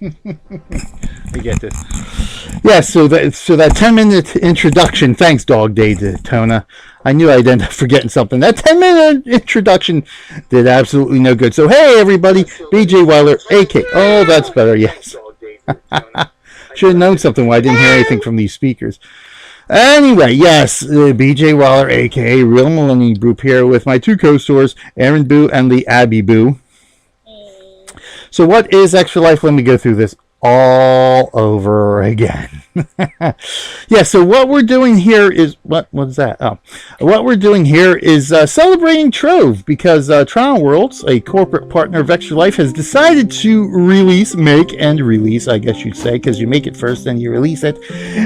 I get this. Yeah, so that 10-minute introduction. Thanks, Dog Day Daytona. I knew I'd end up forgetting something. That 10-minute introduction did absolutely no good. So hey, everybody, BJ Weiler, AK. Oh, that's better. Yes. Should have known something. Why I didn't hear anything from these speakers. Anyway, yes, BJ Weiler, aka Real Millennium Group, here with my two co-stars, Aaron Boo and the Abby Boo. So what is Extra Life? Let me go through this all over again. Yeah, so what we're doing here is what is that? Oh, what we're doing here is celebrating Trove, because Trial Worlds, a corporate partner of Extra Life, has decided to make and release, I guess you'd say, because you make it first and you release it,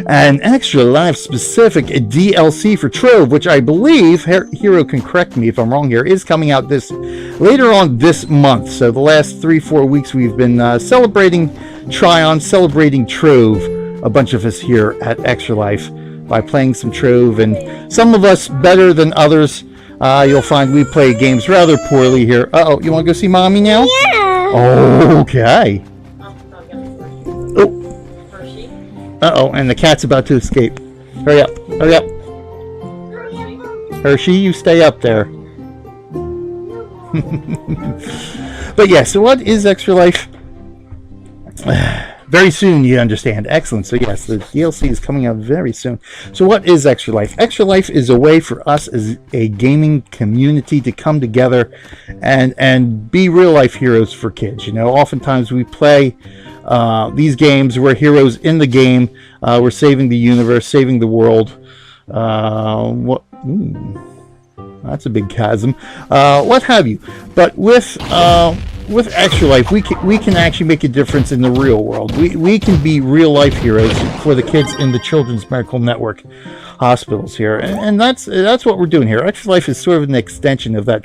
an Extra Life specific DLC for Trove, which I believe, Hero can correct me if I'm wrong here, is coming out later on this month. So the last 3-4 weeks we've been celebrating celebrating Trove, a bunch of us here at Extra Life, by playing some Trove, and some of us better than others. You'll find we play games rather poorly here. Uh-oh, you want to go see Mommy now? Yeah. Okay. Oh. Uh-oh, and the cat's about to escape. Hurry up, hurry up. Hershey, you stay up there. But yeah, so what is Extra Life? Very soon, you understand. Excellent. So yes, the DLC is coming out very soon. So what is Extra Life? Extra Life is a way for us as a gaming community to come together and be real life heroes for kids. You know, oftentimes we play these games, we're heroes in the game, we're saving the universe, saving the world. That's a big chasm. What have you? But with Extra Life, we can actually make a difference in the real world. We can be real life heroes for the kids in the Children's Medical Network hospitals here, and that's what we're doing here. Extra Life is sort of an extension of that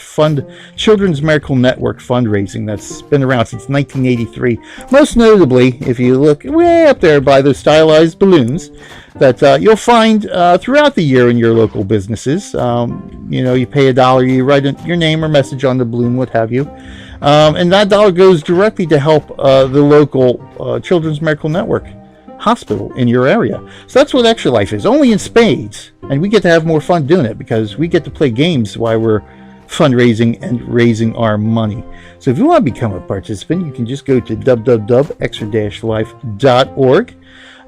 Children's Medical Network fundraising that's been around since 1983. Most notably, if you look way up there by those stylized balloons that you'll find throughout the year in your local businesses. You know, you pay $1, you write your name or message on the balloon, what have you. And that dollar goes directly to help the local Children's Medical Network hospital in your area. So that's what Extra Life is, only in spades. And we get to have more fun doing it because we get to play games while we're fundraising and raising our money. So if you want to become a participant, you can just go to www.extra-life.org.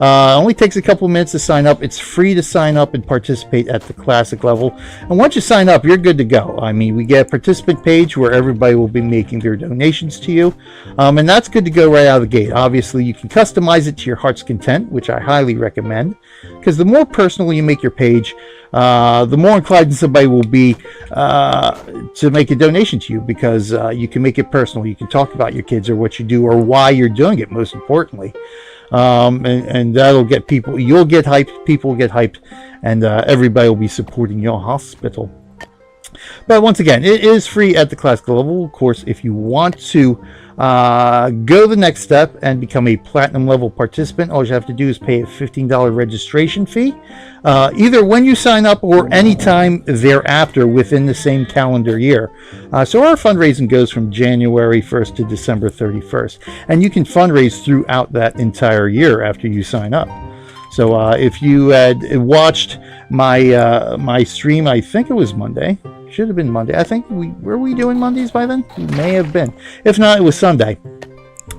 Only takes a couple minutes to sign up. It's free to sign up and participate at the classic level. And once you sign up, you're good to go. I mean, we get a participant page where everybody will be making their donations to you. And that's good to go right out of the gate. Obviously, you can customize it to your heart's content, which I highly recommend. Because the more personal you make your page, the more inclined somebody will be to make a donation to you, because you can make it personal. You can talk about your kids or what you do or why you're doing it, most importantly. And that'll get people, you'll get hyped, people will get hyped, and everybody will be supporting your hospital. But once again, it is free at the classic level. Of course, if you want to go the next step and become a platinum level participant, all you have to do is pay a $15 registration fee, either when you sign up or anytime thereafter within the same calendar year. So our fundraising goes from January 1st to December 31st, and you can fundraise throughout that entire year after you sign up. So if you had watched my stream, I think it was Monday. Should have been Monday. I think were we doing Mondays by then? We may have been. If not, it was Sunday.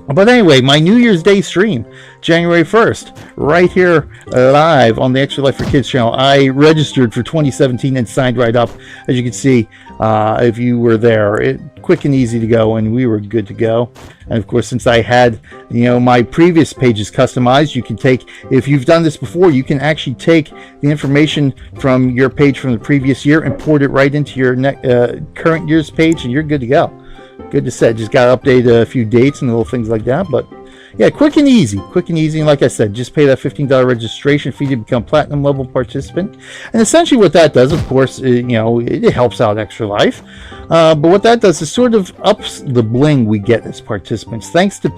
But anyway, my New Year's Day stream, January 1st, right here live on the Extra Life for Kids channel. I registered for 2017 and signed right up. As you can see, if you were there, quick and easy to go, and we were good to go. And of course, since I had, my previous pages customized, you can take, if you've done this before, you can actually take the information from your page from the previous year and port it right into your current year's page, and you're good to go. Good to set. Just got to update a few dates and little things like that. But yeah, quick and easy. And like I said, just pay that $15 registration fee to become platinum level participant. And essentially what that does, of course, it helps out Extra Life. But what that does is sort of ups the bling we get as participants. Thanks to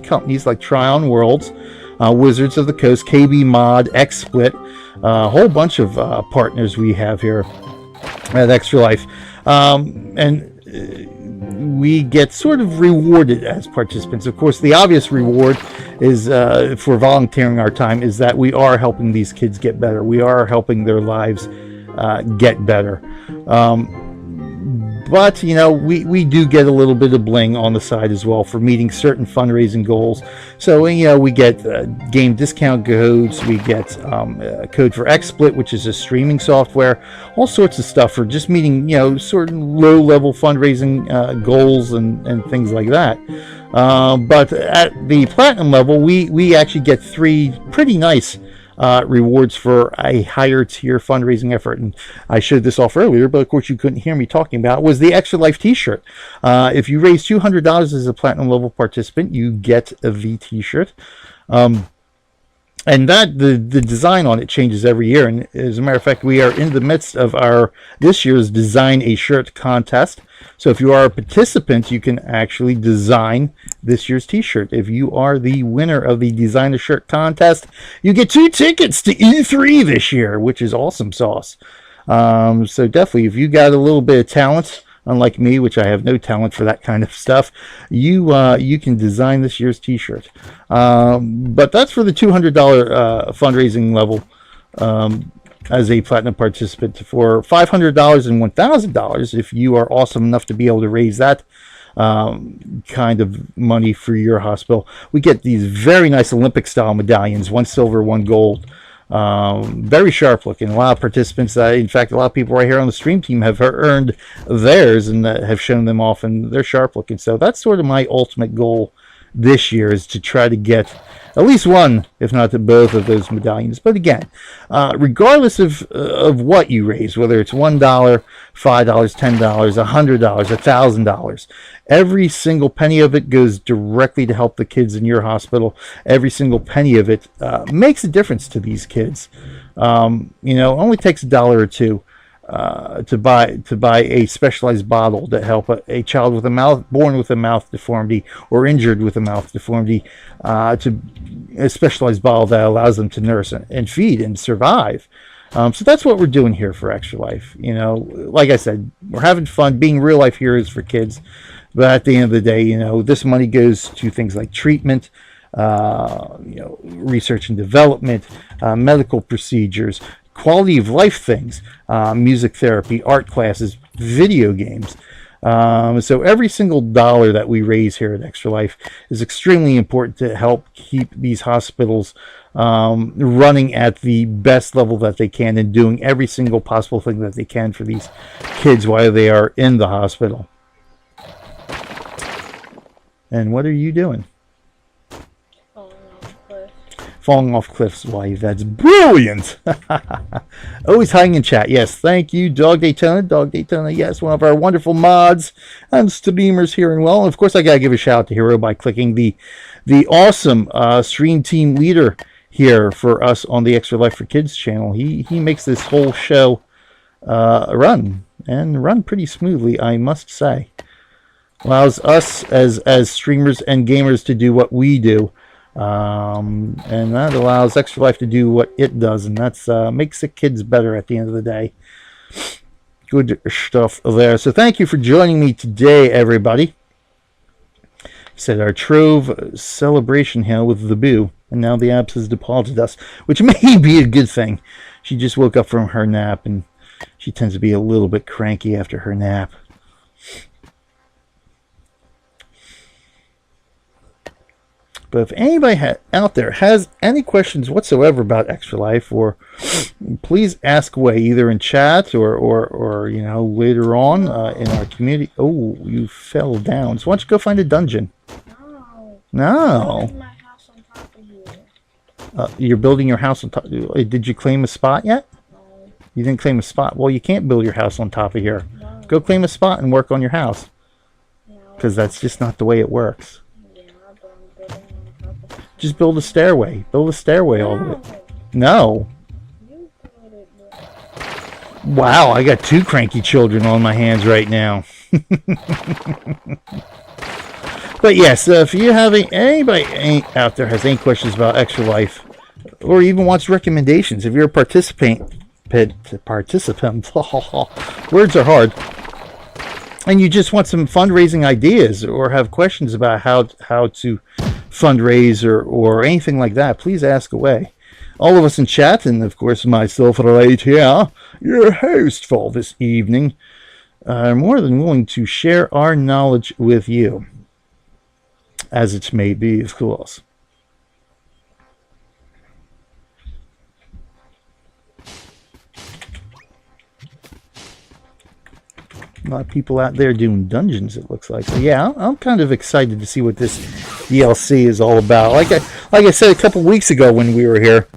companies like Tryon Worlds, Wizards of the Coast, KB Mod, XSplit, a whole bunch of partners we have here at Extra Life. And we get sort of rewarded as participants. Of course, the obvious reward is for volunteering our time is that we are helping these kids get better. We are helping their lives get better. But, you know, we do get a little bit of bling on the side as well for meeting certain fundraising goals. So, you know, we get game discount codes, we get a code for XSplit, which is a streaming software, all sorts of stuff for just meeting, you know, certain low-level fundraising goals and things like that. But at the platinum level, we actually get 3 pretty nice rewards for a higher tier fundraising effort. And I showed this off earlier, but of course you couldn't hear me talking about, was the Extra Life t-shirt. If you raise $200 as a platinum level participant, you get a V t-shirt. And that the design on it changes every year. And as a matter of fact, we are in the midst of this year's Design a Shirt contest. So if you are a participant, you can actually design this year's t-shirt. If you are the winner of the Design a Shirt contest, you get 2 tickets to E3 this year, which is awesome sauce. So definitely, if you got a little bit of talent, unlike me, which I have no talent for that kind of stuff, you can design this year's t-shirt. But that's for the $200 fundraising level as a platinum participant. For $500 and $1,000, if you are awesome enough to be able to raise that kind of money for your hospital, we get these very nice Olympic style medallions, 1 silver, 1 gold. Very sharp looking. A lot of participants, in fact, a lot of people right here on the stream team have earned theirs and have shown them off, and they're sharp looking. So that's sort of my ultimate goal this year, is to try to get at least 1, if not to both of those medallions. But again, regardless of what you raise, whether it's $1, $5, $10, $100, $1,000, every single penny of it goes directly to help the kids in your hospital. Every single penny of it makes a difference to these kids. You know, it only takes $1 or $2 to buy a specialized bottle to help a child with born with a mouth deformity or injured with a mouth deformity, to a specialized bottle that allows them to nurse and feed and survive. So that's what we're doing here for Extra Life. You know, like I said, we're having fun being real life heroes for kids. But at the end of the day, you know, this money goes to things like treatment, you know, research and development, medical procedures, quality of life things, music therapy, art classes, video games. So every single dollar that we raise here at Extra Life is extremely important to help keep these hospitals running at the best level that they can, and doing every single possible thing that they can for these kids while they are in the hospital. And what are you doing? Falling off cliffs. Why, that's brilliant. Always hiding in chat. Yes, thank you, Dog Daytona, yes, one of our wonderful mods and streamers here in well. And of course, I gotta give a shout out to Hero by clicking the awesome stream team leader here for us on the Extra Life for Kids channel. He makes this whole show run pretty smoothly, I must say. Allows us as streamers and gamers to do what we do. And that allows Extra Life to do what it does, and that's makes the kids better at the end of the day. Good stuff there. So thank you for joining me today, everybody. Said our Trove celebration here with the boo, and now the abs has departed us, which may be a good thing. She just woke up from her nap, and she tends to be a little bit cranky after her nap. But if anybody out there has any questions whatsoever about Extra Life, or please ask away, either in chat or you know, later on in our community. Oh, you fell down. So why don't you go find a dungeon? No. My house on top of here. You're building your house on top. Did you claim a spot yet? No. You didn't claim a spot. Well, you can't build your house on top of here. No. Go claim a spot and work on your house. Because that's just not the way it works. Just build a stairway. Build a stairway all the way. No. Wow, I got 2 cranky children on my hands right now. But yes, if you have anybody out there has any questions about Extra Life, or even wants recommendations, if you're a participant, words are hard. and you just want some fundraising ideas or have questions about how to fundraise or anything like that, please ask away. All of us in chat, and of course myself right here, your host for this evening, are more than willing to share our knowledge with you, as it may be, of course. A lot of people out there doing dungeons, it looks like. So yeah, I'm kind of excited to see what this DLC is all about. Like I said a couple weeks ago when we were here,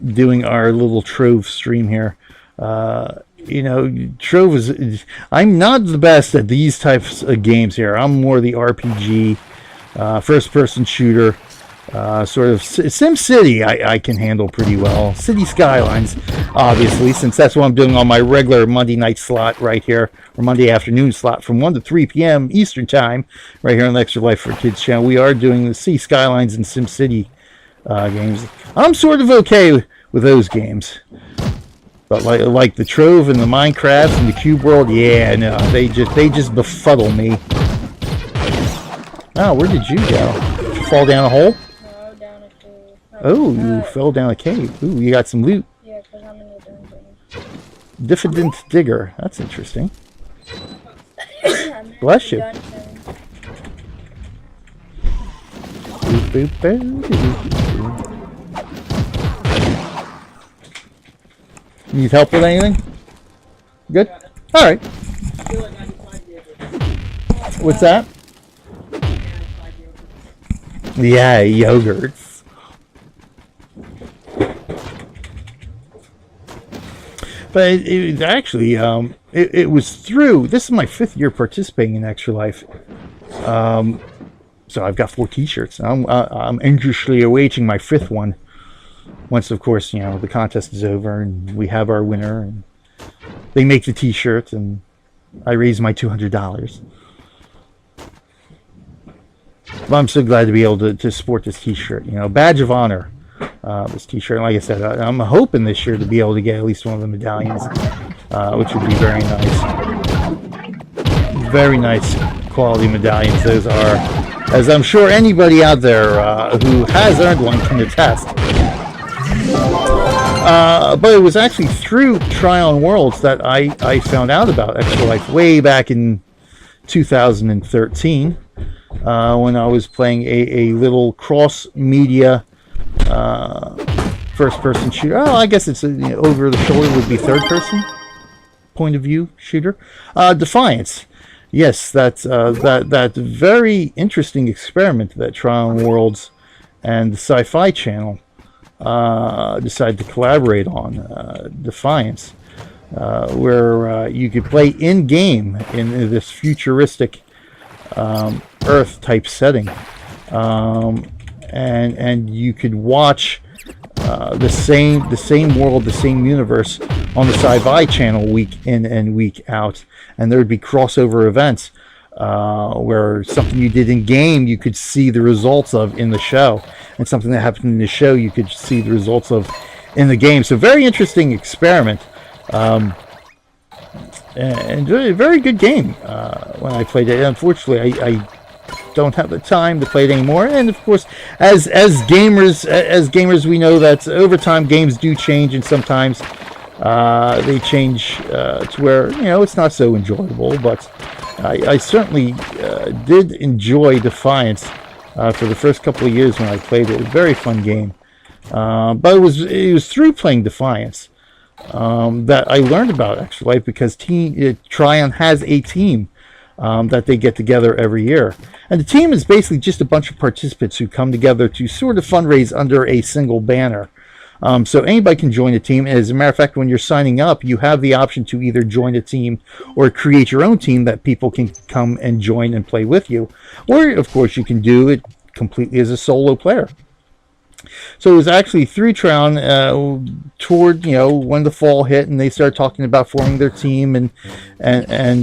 doing our little Trove stream here. You know, Trove is... I'm not the best at these types of games here. I'm more the RPG, first-person shooter. Sort of SimCity I can handle pretty well. City Skylines, obviously, since that's what I'm doing on my regular Monday night slot right here, or Monday afternoon slot from 1 to 3 p.m. Eastern Time, right here on the Extra Life for Kids channel. We are doing the City Skylines and SimCity games. I'm sort of okay with those games. But like the Trove and the Minecraft and the Cube World, yeah, no, they just befuddle me. Oh, where did you go? Did you fall down a hole? No, down a cave. Oh, you fell down a cave. Ooh, you got some loot. Yeah, because I'm in the dungeon. Diffident Digger. That's interesting. Bless you. Boop, boop, boop. Need help with anything? Good? Alright. What's that? Yeah, yogurts. But it actually, it was through, this is my 5th year participating in Extra Life. So I've got 4 t-shirts. I'm anxiously awaiting my 5th one. Once, of course, you know, the contest is over and we have our winner. And they make the t-shirt and I raise my $200. But I'm so glad to be able to sport this t-shirt. You know, badge of honor. This t-shirt. And like I said, I'm hoping this year to be able to get at least one of the medallions. Which would be very nice. Very nice quality medallions those are. As I'm sure anybody out there who has earned one can attest. But it was actually through Tryon Worlds that I found out about Extra Life way back in 2013 when I was playing a little cross-media first-person shooter. Oh, I guess it's over the shoulder would be third-person point of view shooter. Defiance. Yes, that very interesting experiment that Tryon Worlds and the Sci-Fi Channel decided to collaborate on, Defiance, where you could play in-game in this futuristic Earth type setting, and you could watch the same world, the same universe on the Sci-Fi Channel week in and week out, and there would be crossover events where something you did in game you could see the results of in the show, and something that happened in the show you could see the results of in the game. So very interesting experiment, and a very good game when I played it. Unfortunately, I don't have the time to play it anymore, and of course, as gamers we know that over time games do change, and sometimes they change to where, you know, it's not so enjoyable. But I certainly did enjoy Defiance for the first couple of years when I played it. It was a very fun game, but it was through playing Defiance that I learned about Extra Life, because Tryon has a team that they get together every year. And the team is basically just a bunch of participants who come together to sort of fundraise under a single banner. So anybody can join a team. As a matter of fact, when you're signing up, you have the option to either join a team or create your own team that people can come and join and play with you. Or, of course, you can do it completely as a solo player. So it was actually through Tryon toward, you know, when the fall hit and they started talking about forming their team, and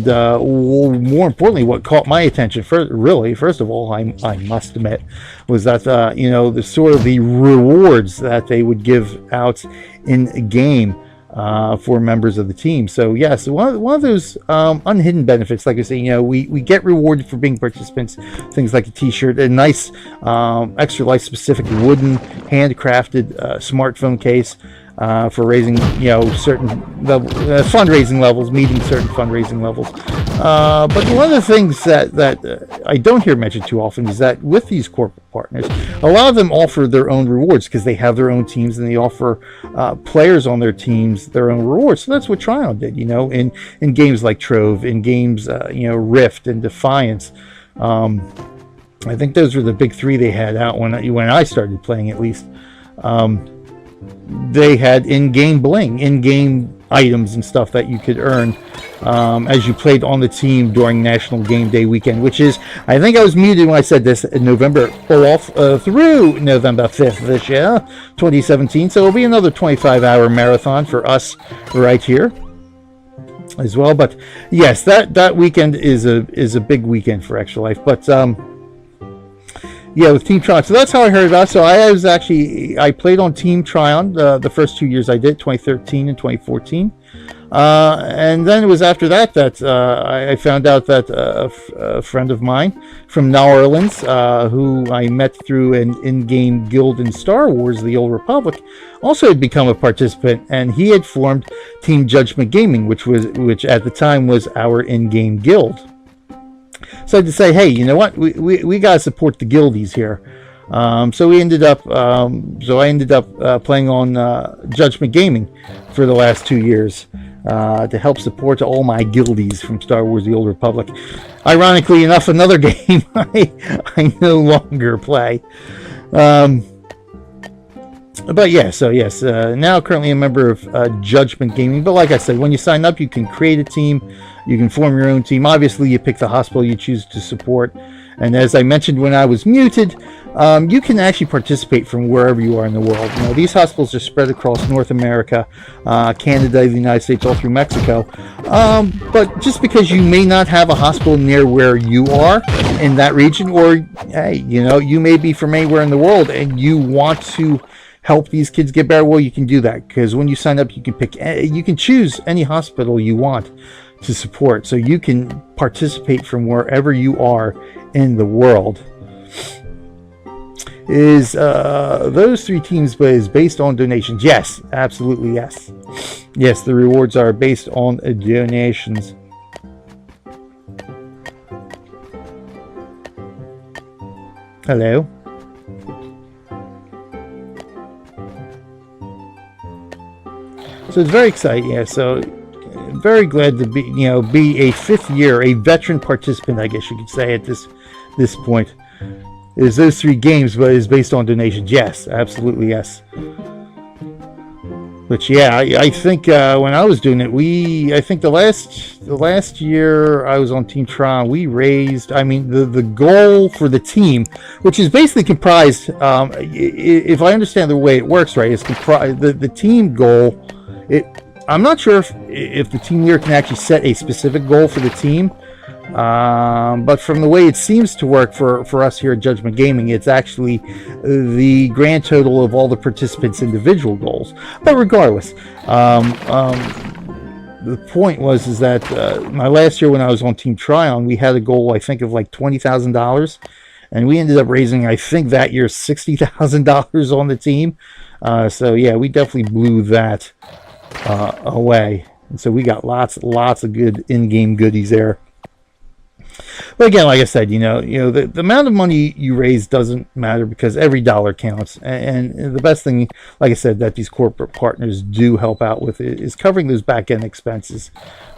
more importantly, what caught my attention first of all, I must admit, was that you know, the sort of the rewards that they would give out in a game for members of the team. So yes, one of those unhidden benefits, like I say, we get rewarded for being participants. Things like a T-shirt, a nice Extra Life specific wooden handcrafted smartphone case for raising certain fundraising levels, meeting certain fundraising levels. But one of the things that I don't hear mentioned too often is that with these corporate partners, a lot of them offer their own rewards because they have their own teams and they offer players on their teams their own rewards. So that's what Tryon did, in games like Trove, in games Rift and Defiance. I think those were the big three they had out when I started playing, at least. They had in-game bling, in-game items and stuff that you could earn as you played on the team during National Game Day weekend, which is, I think I was muted when I said this, in November through November 5th this year, 2017. So it'll be another 25-hour marathon for us right here as well. But yes, that weekend is a big weekend for Extra Life. But yeah, with Team Tryon. So that's how I heard about it. So I played on Team Tryon the first 2 years I did, 2013 and 2014. And then it was after that I found out that a friend of mine from New Orleans, who I met through an in-game guild in Star Wars, the Old Republic, also had become a participant, and he had formed Team Judgment Gaming, which at the time was our in-game guild. So I had to say, hey, you know what? We gotta support the guildies here. So I ended up playing on Judgment Gaming for the last 2 years to help support all my guildies from Star Wars: The Old Republic. Ironically enough, another game I no longer play. But yeah, so yes, now currently a member of Judgment Gaming. But like I said, when you sign up, you can create a team, you can form your own team. Obviously, you pick the hospital you choose to support. And as I mentioned when I was muted, you can actually participate from wherever you are in the world. These hospitals are spread across North America, Canada, the United States, all through Mexico. But just because you may not have a hospital near where you are in that region, or hey, you may be from anywhere in the world and you want to help these kids get better, well, you can do that, because when you sign up, you can choose any hospital you want to support, so you can participate from wherever you are in the world. Is those three teams is based on donations? Yes, absolutely, yes. Yes, the rewards are based on donations. Hello. So it's very exciting. Yeah, so very glad to be a fifth year, a veteran participant, I guess you could say at this point. Is those three games, but is based on donations? Yes, absolutely, yes. But yeah, I think when I was doing it, I think the last year I was on Team Tryon, we raised, the goal for the team, which is basically comprised, if I understand the way it works right, is comprised, the team goal. I'm not sure if the team leader can actually set a specific goal for the team, but from the way it seems to work for us here at Judgment Gaming, it's actually the grand total of all the participants' individual goals. But regardless, the point is that my last year when I was on Team Tryon, we had a goal, I think, of like $20,000, and we ended up raising, I think, that year $60,000 on the team. So yeah, we definitely blew that away, and so we got lots of good in-game goodies there. But again, like I said, the amount of money you raise doesn't matter, because every dollar counts. And the best thing, like I said, that these corporate partners do help out with is covering those back-end expenses.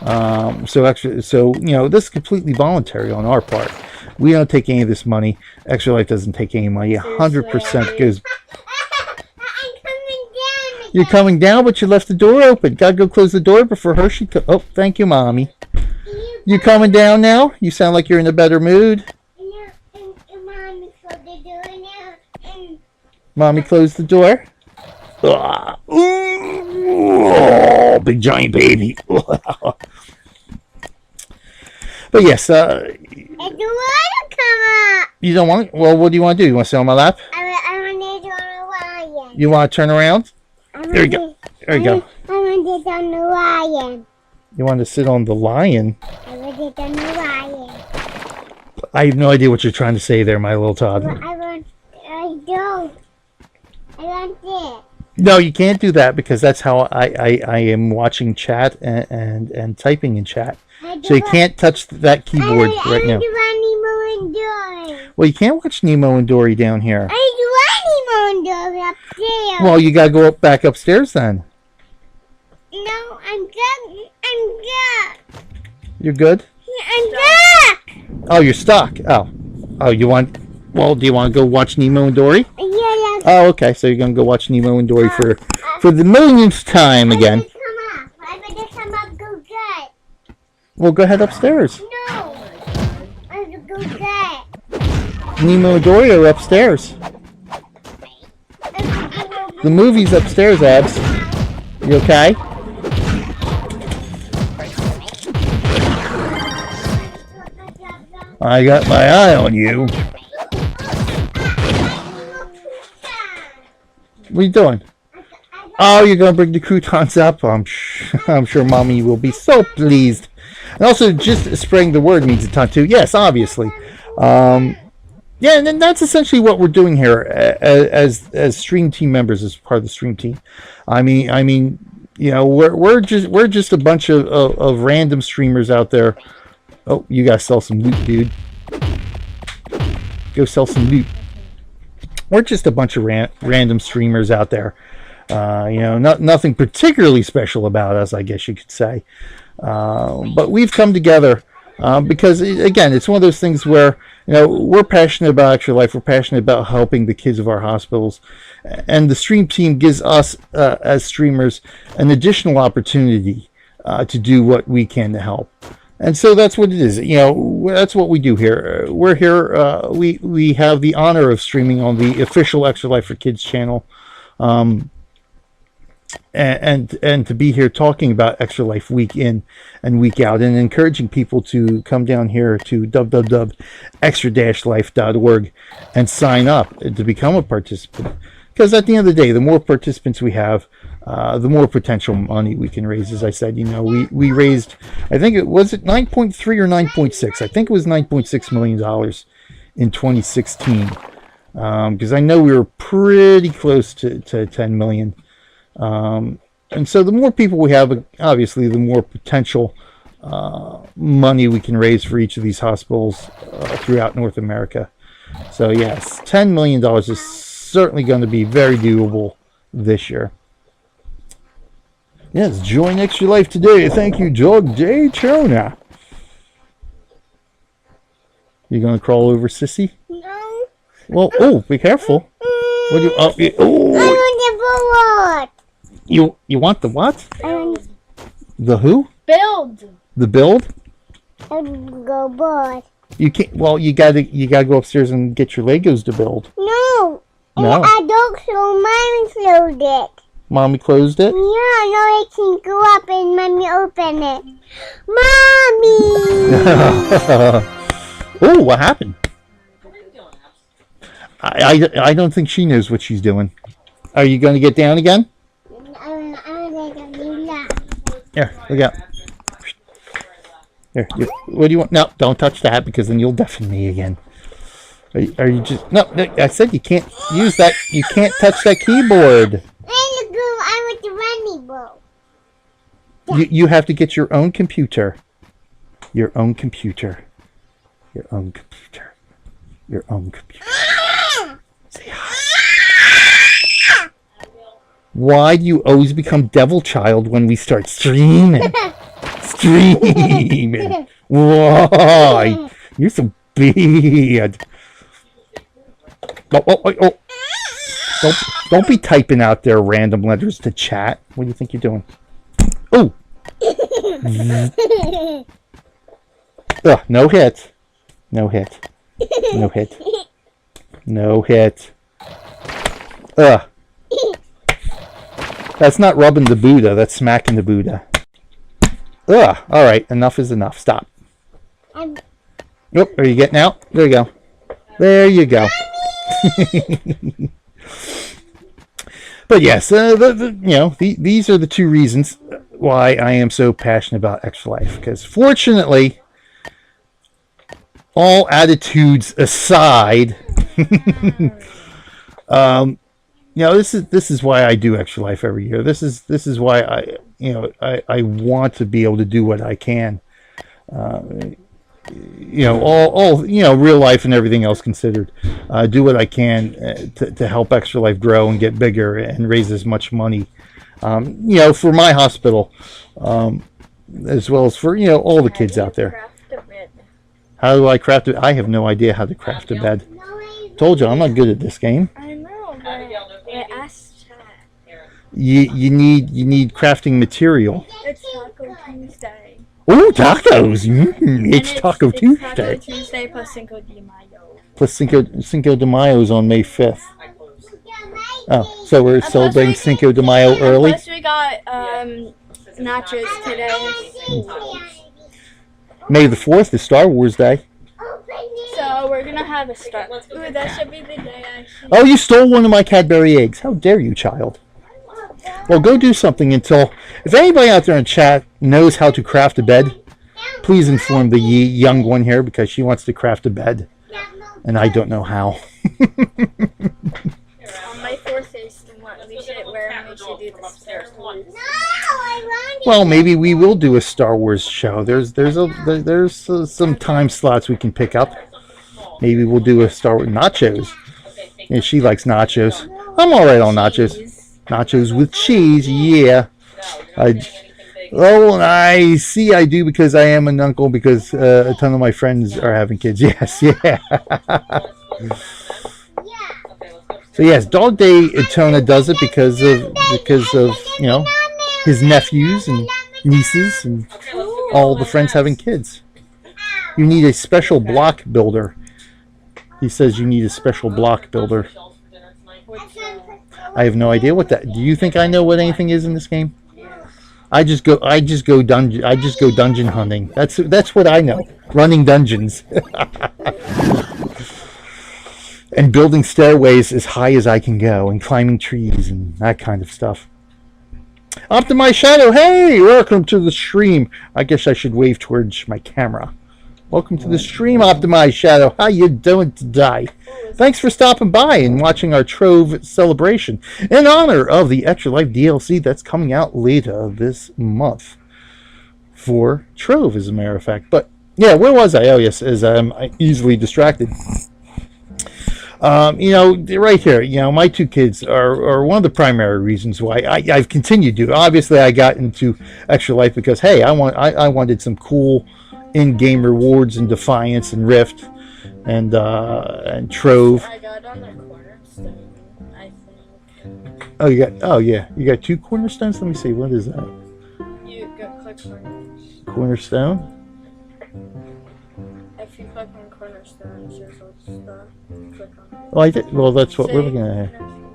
So this is completely voluntary on our part. We don't take any of this money. Extra Life doesn't take any money. 100% goes. You're coming down, but you left the door open. Gotta go close the door before Hershey. Oh, thank you, Mommy. You coming down now? You sound like you're in a better mood. Mommy closed the door now. Mommy closed the door. Oh, big giant baby. But yes, I don't want to come up. You don't want? Well, what do you want to do? You want to sit on my lap? I want to turn around. You want to turn around? There you go. There you go. I want sit on the lion. You want to sit on the lion? I want to sit on the lion. I have no idea what you're trying to say there, my little toddler. I don't. I want it. No, you can't do that because that's how I am watching chat and typing in chat. So you can't touch that keyboard right now. I want Nemo and Dory. Well, you can't watch Nemo and Dory down here. I want Nemo and Dory upstairs. Well, you gotta go back upstairs then. No, I'm good. I'm good. You're good? I'm good. Oh, you're stuck. Oh, you want? Well, do you want to go watch Nemo and Dory? Yeah. Oh, okay. So you're gonna go watch Nemo and Dory for the millionth time again. I better come up. Go good. Well, go ahead upstairs. No. I have to go good. Nemo and Dory are upstairs. The movie's upstairs, Abs. You okay? I got my eye on you. What are you doing? Oh, you're going to bring the croutons up? I'm sure Mommy will be so pleased. And also, just spreading the word means a ton too. Yes, obviously. Yeah, and then that's essentially what we're doing here as stream team members, as part of the stream team. I mean, you know, we're just a bunch of random streamers out there. Oh, you gotta sell some loot, dude. Go sell some loot. We're just a bunch of random streamers out there. You know, nothing particularly special about us, I guess you could say. But we've come together because, again, it's one of those things where, you know, we're passionate about Extra Life. We're passionate about helping the kids of our hospitals. And the stream team gives us, as streamers, an additional opportunity to do what we can to help. And so that's what it is. You know, that's what we do here. We're here. We have the honor of streaming on the official Extra Life for Kids channel, and to be here talking about Extra Life week in and week out, and encouraging people to come down here to www.extra-life.org and sign up to become a participant. Because at the end of the day, the more participants we have, the more potential money we can raise. As I said, you know, we raised, I think it was 9.3 or 9.6. I think it was $9.6 million in 2016. Because I know we were pretty close to 10 million. And so the more people we have, obviously, the more potential money we can raise for each of these hospitals throughout North America. So yes, $10 million is certainly going to be very doable this year. Yes, join Extra Life today. Thank you, Doug J. Chona. You going to crawl over Sissy? No. Well, oh, be careful. What do you? Oh, I want the board. You want the what? I want The who? Build. The build? go board. You can't. Well, you gotta go upstairs and get your Legos to build. No. No. I don't so Mommy closed it. Mommy closed it. Yeah, no, I can go up and Mommy open it. Mommy! Oh, what happened? I don't think she knows what she's doing. Are you going to get down again? Here, look out. Here, what do you want? No, don't touch that because then you'll deafen me again. Are you just... No, I said you can't use that. You can't touch that keyboard. I want the running ball. You have to get your own computer. Your own computer. Your own computer. Your own computer. Say hi. Why do you always become devil child when we start streaming? Streaming. Why? You're so bad. Oh. Don't be typing out there random letters to chat. What do you think you're doing? Oh. Ugh, no hit. No hit. No hit. No hit. Ugh. That's not rubbing the Buddha. That's smacking the Buddha. Ugh. All right. Enough is enough. Stop. Oh, are you getting out? There you go. There you go. But yes, these are the two reasons why I am so passionate about Extra Life. Because fortunately, all attitudes aside, this is why I do Extra Life every year. This is why I want to be able to do what I can. All real life and everything else considered, do what I can to help Extra Life grow and get bigger and raise as much money, for my hospital, as well as for all the kids out there. How do I craft it? I have no idea how to craft a bed. Told you I'm not good at this game. I know, but I asked chat. You need crafting material. It's Taco Tuesday. Oh, tacos! It's Taco Tuesday. Taco Tuesday plus Cinco de Mayo. Plus Cinco de Mayo is on May 5th. Oh, so we're celebrating Cinco de Mayo early? Plus we got nachos today. May the 4th is Star Wars Day. So we're gonna have a Star. Ooh, that should be the day I should. Oh, you stole one of my Cadbury eggs. How dare you, child? Well, go do something until... If anybody out there in chat knows how to craft a bed, please inform the young one here, because she wants to craft a bed. And I don't know how. On my 4th is what we should do the Star Wars. Well, maybe we will do a Star Wars show. There's some time slots we can pick up. Maybe we'll do a Star Wars nachos. Yeah, she likes nachos. I'm all right on nachos. Nachos with cheese, yeah. I see. I do, because I am an uncle. Because a ton of my friends are having kids. Yes, yeah. So yes, Dog Day Tona does it because of his nephews and nieces and all the friends having kids. You need a special block builder. He says you need a special block builder. I have no idea what that. Do you think I know what anything is in this game? I just go dungeon hunting. That's what I know. Running dungeons. And building stairways as high as I can go, and climbing trees and that kind of stuff. Optimize Shadow, hey, welcome to the stream. I guess I should wave towards my camera. Welcome to the stream, Optimize Shadow. How you doing today? Thanks for stopping by and watching our Trove celebration in honor of the Extra Life DLC that's coming out later this month for Trove, as a matter of fact. But yeah, where was I? Oh yes, as I'm easily distracted. Right here, my two kids are one of the primary reasons why I've continued to. Obviously, I got into Extra Life because, hey, I wanted some cool in-game rewards and Defiance and Rift and Trove. I got on the cornerstone, I think. You got 2 cornerstones. Let me see, what is that? You go click Cornerstone. If you click on cornerstones, there's all stuff. Click on it. Oh, I did. Well, that's what we're looking at here.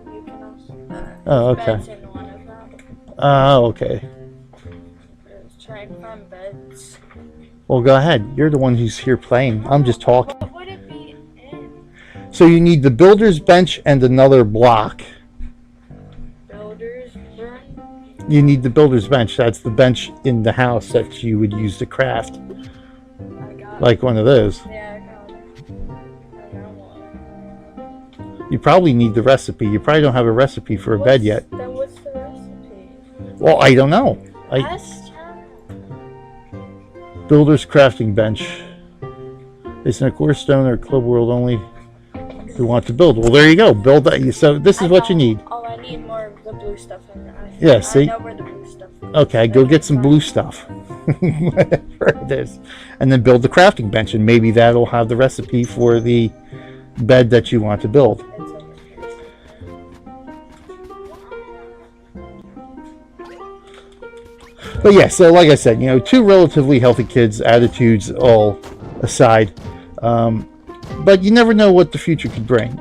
You can also, Oh, okay. beds in one of them. Oh, okay. Try and find beds. Well, go ahead. You're the one who's here playing. I'm just talking. What would it be in? So you need the builder's bench and another block. Builder's bench? You need the builder's bench. That's the bench in the house that you would use to craft. I got Like one of those. Yeah, I got it. I got one. You probably need the recipe. You probably don't have a recipe for a bed yet. Then what's the recipe? Well, I don't know. Ask Chad. Builder's crafting bench. It's in a core stone or club world only who want to build. Well, there you go. Build that. So this is what you need. Oh, I need more of the blue stuff in there. Yeah, see? I know where the blue stuff is. Okay, go get some blue stuff. Whatever it is. And then build the crafting bench, and maybe that'll have the recipe for the bed that you want to build. It's over here. But yeah, so like I said, 2 relatively healthy kids, attitudes all aside. But you never know what the future could bring.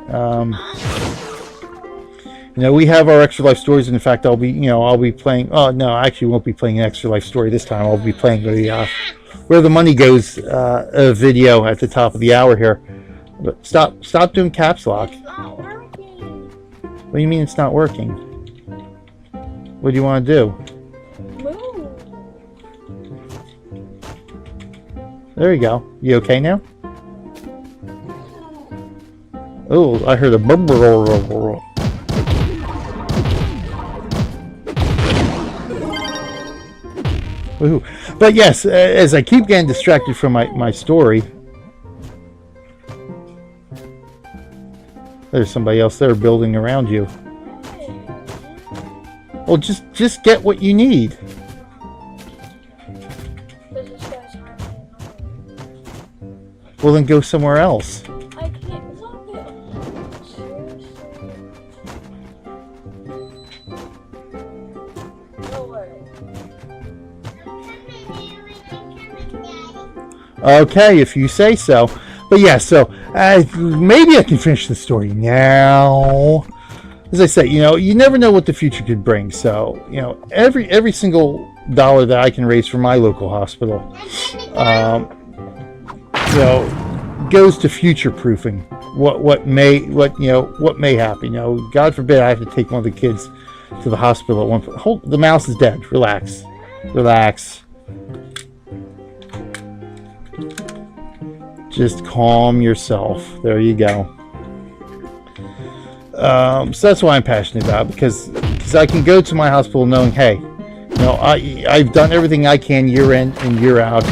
We have our Extra Life stories. And in fact, I'll be playing. Oh no, I actually won't be playing an Extra Life story this time. I'll be playing the Where the Money Goes video at the top of the hour here. But stop doing caps lock. It's not working. What do you mean it's not working? What do you want to do? Move. There you go. You okay now? Oh, I heard a bubble. Ooh. But yes, as I keep getting distracted from my story, there's somebody else there building around you. Well, just get what you need. Well, then go somewhere else. I can't look it. Seriously? No way. Okay, if you say so. But yeah, so maybe I can finish the story now. As I say, you never know what the future could bring. So, every single dollar that I can raise for my local hospital, goes to future proofing what may happen. God forbid I have to take one of the kids to the hospital at one point. The mouse is dead. Relax. Just calm yourself. There you go. So that's what I'm passionate about, because I can go to my hospital knowing, hey, I've done everything I can year in and year out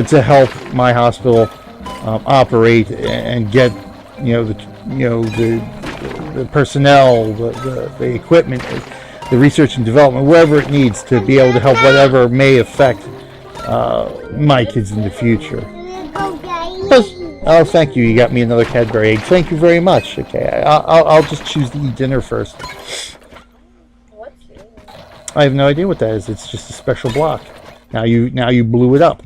to help my hospital operate and get the personnel, the equipment, the research and development, whatever it needs to be able to help whatever may affect my kids in the future. Oh, thank you. You got me another Cadbury egg. Thank you very much. Okay, I'll just choose to eat dinner first. What's it? I have no idea what that is. It's just a special block. Now you blew it up.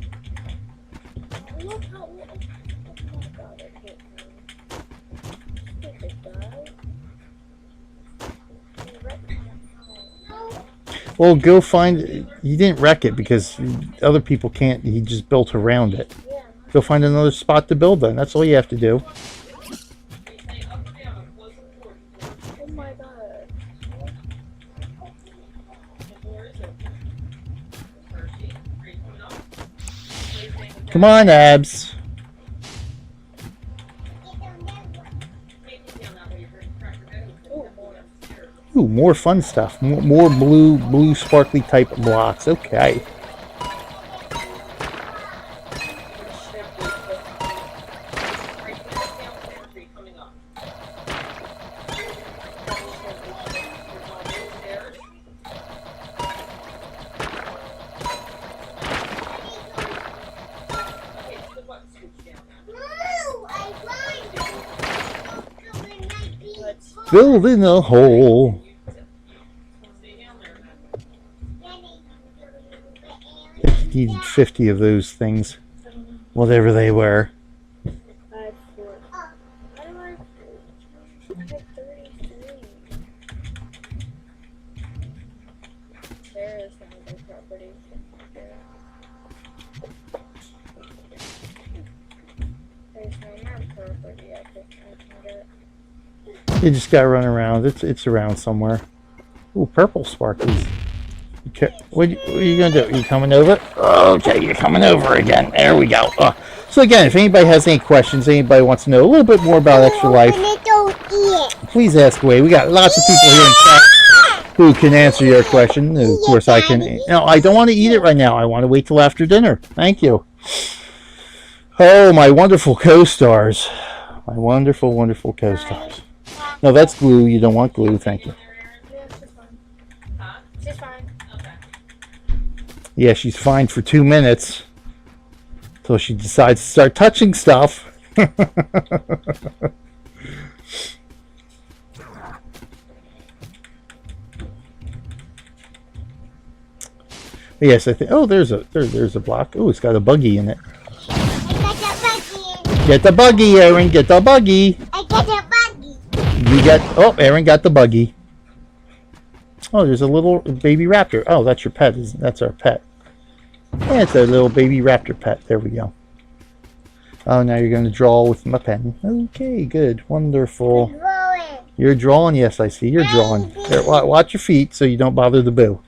Look how. Oh my god, I can't move. Well, go find. He didn't wreck it because other people can't. He just built around it. Yeah. Go find another spot to build on. That's all you have to do. Oh my god. Come on, Abs. Ooh, more fun stuff. More blue sparkly type blocks. Okay. Building a hole. Needed 50 of those things, whatever they were. 5, 4. Why do I have 33? There is some other property. There's no more property I can get. You just gotta run around. It's around somewhere. Ooh, purple sparklies. Okay, what are you gonna do? Are you coming over? Okay, you're coming over again. There we go. So again, if anybody has any questions, anybody wants to know a little bit more about Extra Life, please ask away. We got lots of people here in chat who can answer your question. Of course, I can. No, I don't want to eat it right now. I want to wait till after dinner. Thank you. Oh, my wonderful co-stars. My wonderful, wonderful co-stars. No, that's glue. You don't want glue. Thank you. Yeah, she's fine. She's fine. Yeah, she's fine for 2 minutes until she decides to start touching stuff. Yes, I think. Oh, there's a block. Oh, it's got a buggy in it. Get the buggy, Aaron. Get the buggy. I got a buggy. You got. Oh, Aaron got the buggy. Oh, there's a little baby raptor. Oh, that's your pet. That's our pet. Yeah, it's a little baby raptor pet. There we go. Oh, now you're going to draw with my pen. Okay, good. Wonderful. Drawing. You're drawing? Yes, I see. You're drawing. There, watch your feet so you don't bother the boo.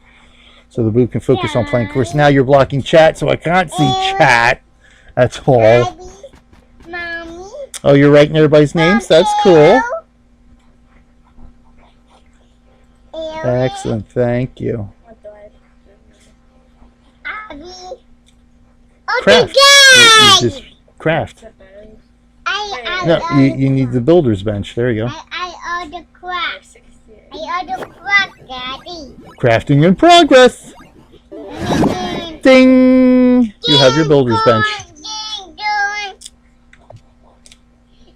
So the boo can focus on playing. Of course, now you're blocking chat, so I can't see chat. That's all. Daddy, Mommy. Oh, you're writing everybody's names? That's cool. Excellent. Thank you. What do I Abby. Craft. You just craft. No, you need the builder's bench. There you go. I order craft. I order craft, Daddy. Crafting in progress. Ding! You have your builder's bench.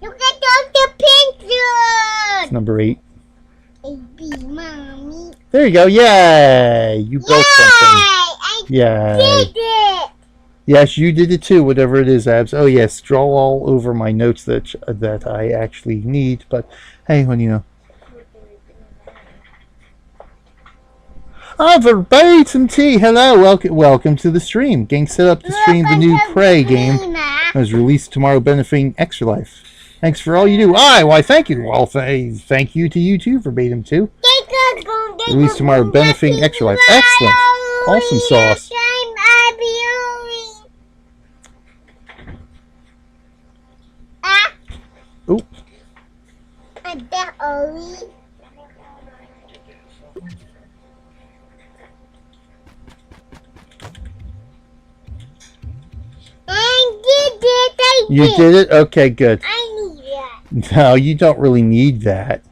You get off the picture. It's number 8. Baby, Mommy. There you go. Yay! You built something. I Yay. did it. Yes, you did it too, whatever it is, Abs. Oh, yes, draw all over my notes that I actually need, but hey, what do you know? Ah, Verbatim T, hello, welcome to the stream. Gang set up to stream the new Prey game that was released tomorrow benefiting Extra Life. Thanks for all you do. Why, thank you. Well, thank you to you too, Verbatim too. Released tomorrow benefiting Extra Life. Excellent. Awesome sauce. Oop. I bet Ollie. You did it? Okay, good. I need that. No, you don't really need that.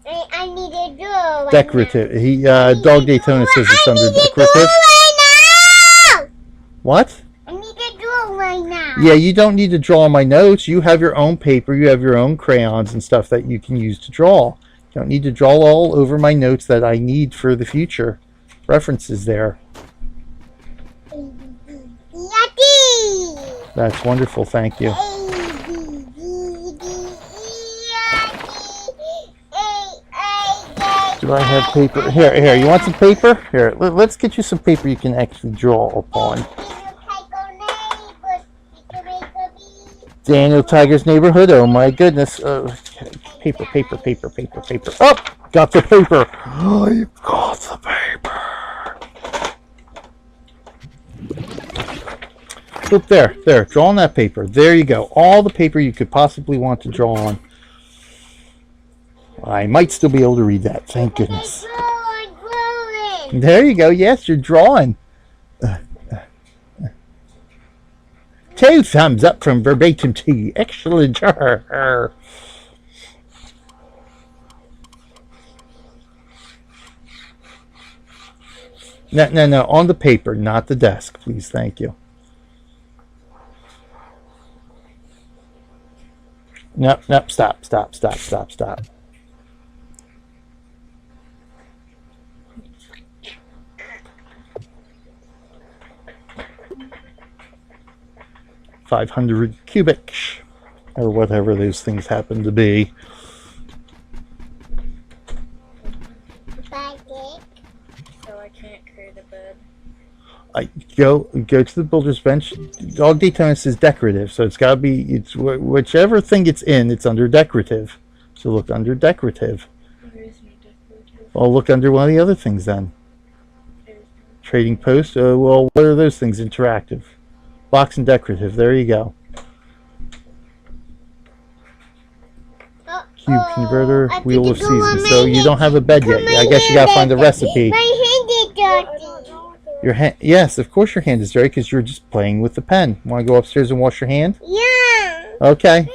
I need a drawer. Right Decorative. now. Dog Daytona says it's under decorative. Right now. What? I need a drawer right now. Yeah, you don't need to draw my notes. You have your own paper. You have your own crayons and stuff that you can use to draw. You don't need to draw all over my notes that I need for the future. References there. That's wonderful. Thank you. Do I have paper? Here. You want some paper? Here, let's get you some paper you can actually draw upon. Daniel Tiger's Neighborhood. Oh my goodness. Paper. Oh, got the paper. I got the paper. Oop, there. Draw on that paper. There you go. All the paper you could possibly want to draw on. I might still be able to read that. Thank goodness. There you go. Yes, you're drawing. 2 thumbs up from Verbatim T. Excellent. No. On the paper, not the desk, please. Thank you. Nope. Stop. 500 cubic, or whatever those things happen to be. So I can't create a bed. Go to the builder's bench. Dog Daytona says decorative, so it's got to be, it's whichever thing it's in, it's under decorative. So look under decorative. There is no decorative. Well, look under one of the other things then. Trading post. Well, what are those things? Interactive. Box and decorative. There you go. Cube converter. Wheel of season. So you don't have a bed yet. I guess you got to find the recipe. My hand is dirty. Your hand. Yes, of course your hand is dirty because you're just playing with the pen. Want to go upstairs and wash your hand? Yeah. Okay.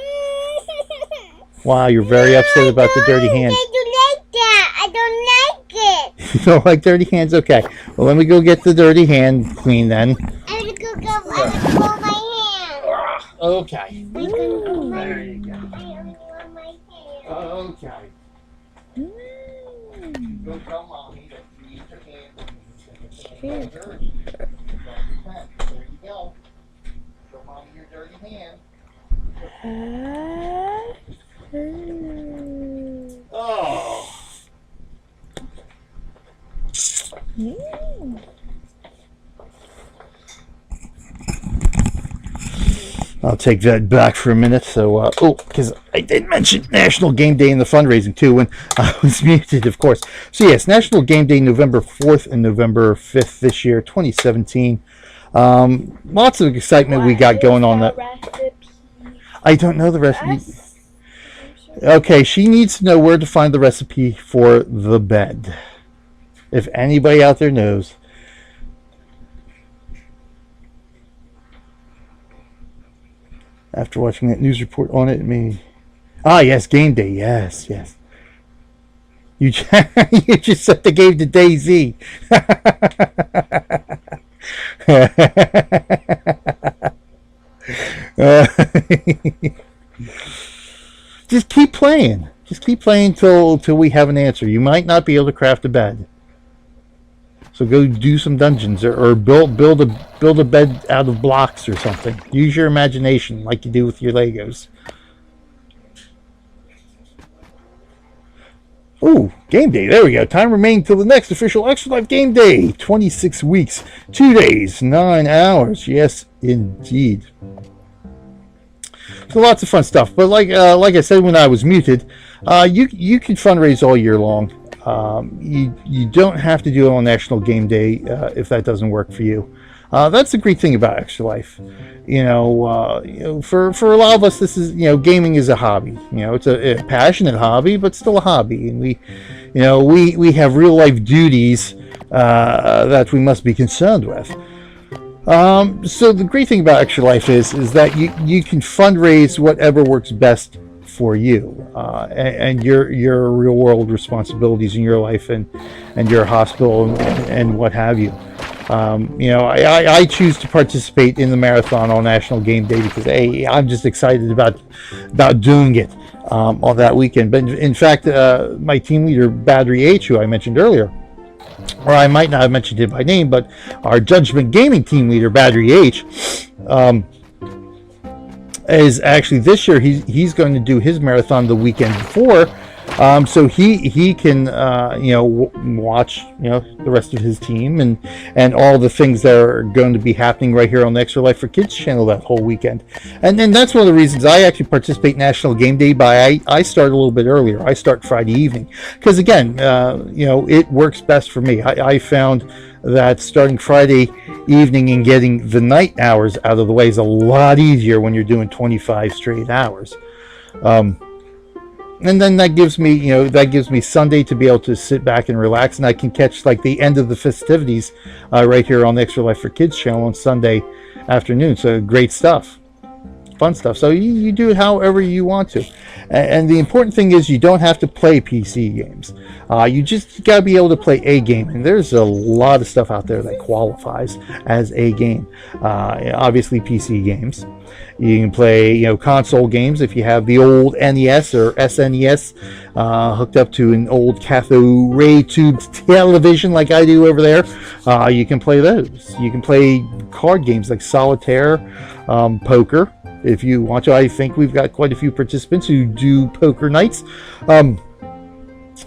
Wow, you're very upset about the dirty hand. I don't like that. I don't like it. You don't like dirty hands? Okay. Well, let me go get the dirty hand clean then. I'm gonna go my hand. Okay. I'm gonna go my There you go. I'm gonna go my hand. Okay. Go tell mommy that you need your hand. There you go. Show mommy your dirty hand. Oh. I'll take that back for a minute. So, because I did mention National Game Day and the fundraising too when I was muted, of course. So yes, National Game Day, November 4th and November 5th this year, 2017. Lots of excitement we got going on that. I don't know the recipe. Okay, she needs to know where to find the recipe for the bed. If anybody out there knows. After watching that news report on it, yes, game day. Yes. You you just set the game to Daisy. Just keep playing. Just keep playing till we have an answer. You might not be able to craft a bed, so go do some dungeons or build a bed out of blocks or something. Use your imagination like you do with your Legos. Ooh, game day. There we go. Time remaining till the next official Extra Life game day. 26 weeks, 2 days, 9 hours. Yes, indeed. So lots of fun stuff. But like I said when I was muted, you can fundraise all year long. You don't have to do it on National Game Day if that doesn't work for you. That's the great thing about Extra Life. For a lot of us, this is, gaming is a hobby. It's a passionate hobby, but still a hobby. And we have real life duties that we must be concerned with. So the great thing about Extra Life is that you can fundraise whatever works best for you and your real world responsibilities in your life and your hospital and what have you. I choose to participate in the marathon on National Game Day because I'm just excited about doing it on that weekend. But in fact, my team leader Battery H, who I mentioned earlier, or I might not have mentioned him by name, but our Judgment Gaming team leader Battery H is actually this year he's going to do his marathon the weekend before. So he can watch the rest of his team and all the things that are going to be happening right here on the Extra Life for Kids channel that whole weekend. And that's one of the reasons I actually participate in National Game Day. I start a little bit earlier. I start Friday evening because again it works best for me. I found that starting Friday evening and getting the night hours out of the way is a lot easier when you're doing 25 straight hours. And then that gives me Sunday to be able to sit back and relax, and I can catch like the end of the festivities right here on the Extra Life for Kids channel on Sunday afternoon. So great stuff, fun stuff. So you do it however you want to, and the important thing is you don't have to play PC games. You just got to be able to play a game, and there's a lot of stuff out there that qualifies as a game. Obviously PC games. You can play, console games if you have the old NES or SNES hooked up to an old cathode ray tube television like I do over there. You can play those. You can play card games like solitaire, poker, if you want to. I think we've got quite a few participants who do poker nights.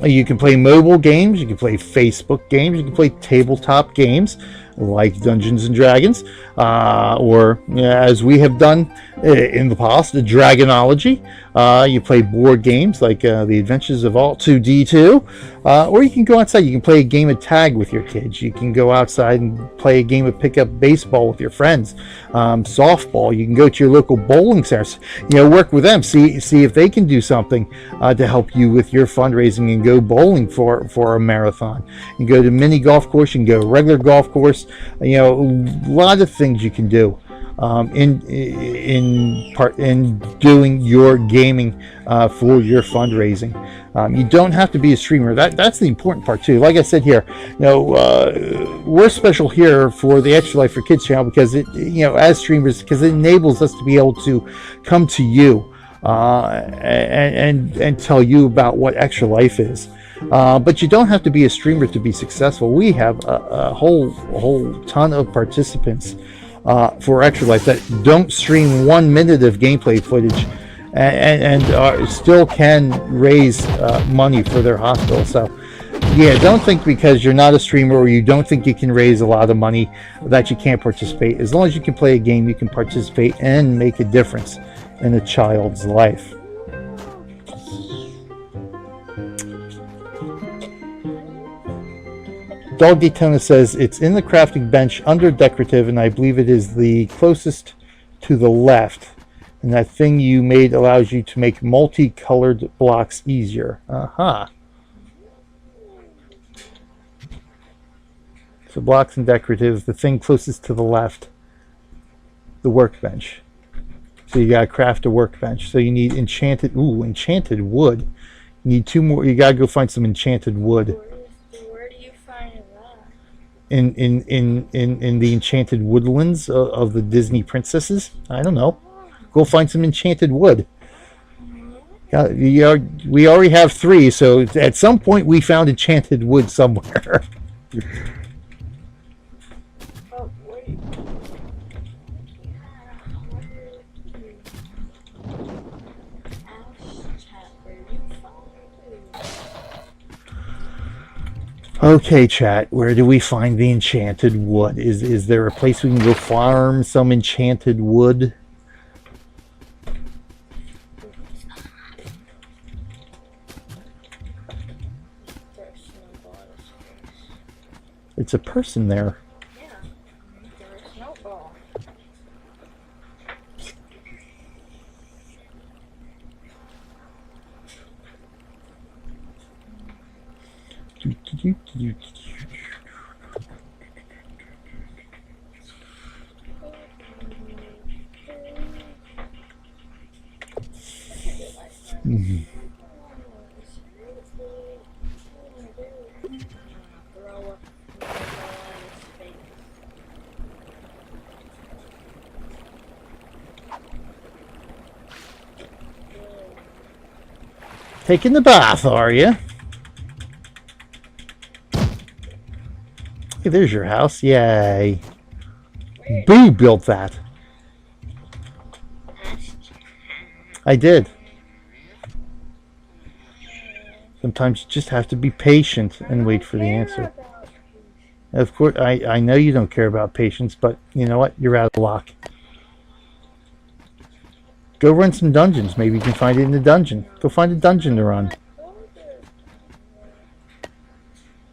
You can play mobile games. You can play Facebook games. You can play tabletop games like Dungeons and Dragons, or as we have done in the past, the Dragonology. You play board games like The Adventures of Alt 2D2, or you can go outside. You can play a game of tag with your kids. You can go outside and play a game of pickup baseball with your friends, softball. You can go to your local bowling centers. Work with them. See if they can do something to help you with your fundraising and go bowling for a marathon. You go to mini golf course. You can go regular golf course. A lot of things you can do in doing your gaming for your fundraising. You don't have to be a streamer. That's the important part too. Like I said here, we're special here for the Extra Life for Kids channel because it, as streamers, because it enables us to be able to come to you and tell you about what Extra Life is. But you don't have to be a streamer to be successful. We have a whole ton of participants for Extra Life that don't stream 1 minute of gameplay footage and still can raise money for their hospital. So yeah, don't think because you're not a streamer or you don't think you can raise a lot of money that you can't participate. As long as you can play a game, you can participate and make a difference in a child's life. Dog Daytona says it's in the crafting bench under decorative, and I believe it is the closest to the left. And that thing you made allows you to make multicolored blocks easier. Uh-huh. So blocks and decorative, the thing closest to the left, the workbench. So you gotta craft a workbench. So you need enchanted wood. You need 2 more. You gotta go find some enchanted wood. Where do you find that? In the enchanted woodlands of the Disney princesses. I don't know. Go find some enchanted wood. We already have 3, so at some point we found enchanted wood somewhere. Oh, wait. Okay, chat, where do we find the enchanted wood? Is there a place we can go farm some enchanted wood? It's a person there. Yeah, there's no ball. Taking the bath, are you? Hey, there's your house. Yay. Boo built that. I did. Sometimes you just have to be patient and wait for the answer. Of course, I know you don't care about patience, but you know what? You're out of luck. Go run some dungeons. Maybe you can find it in the dungeon. Go find a dungeon to run.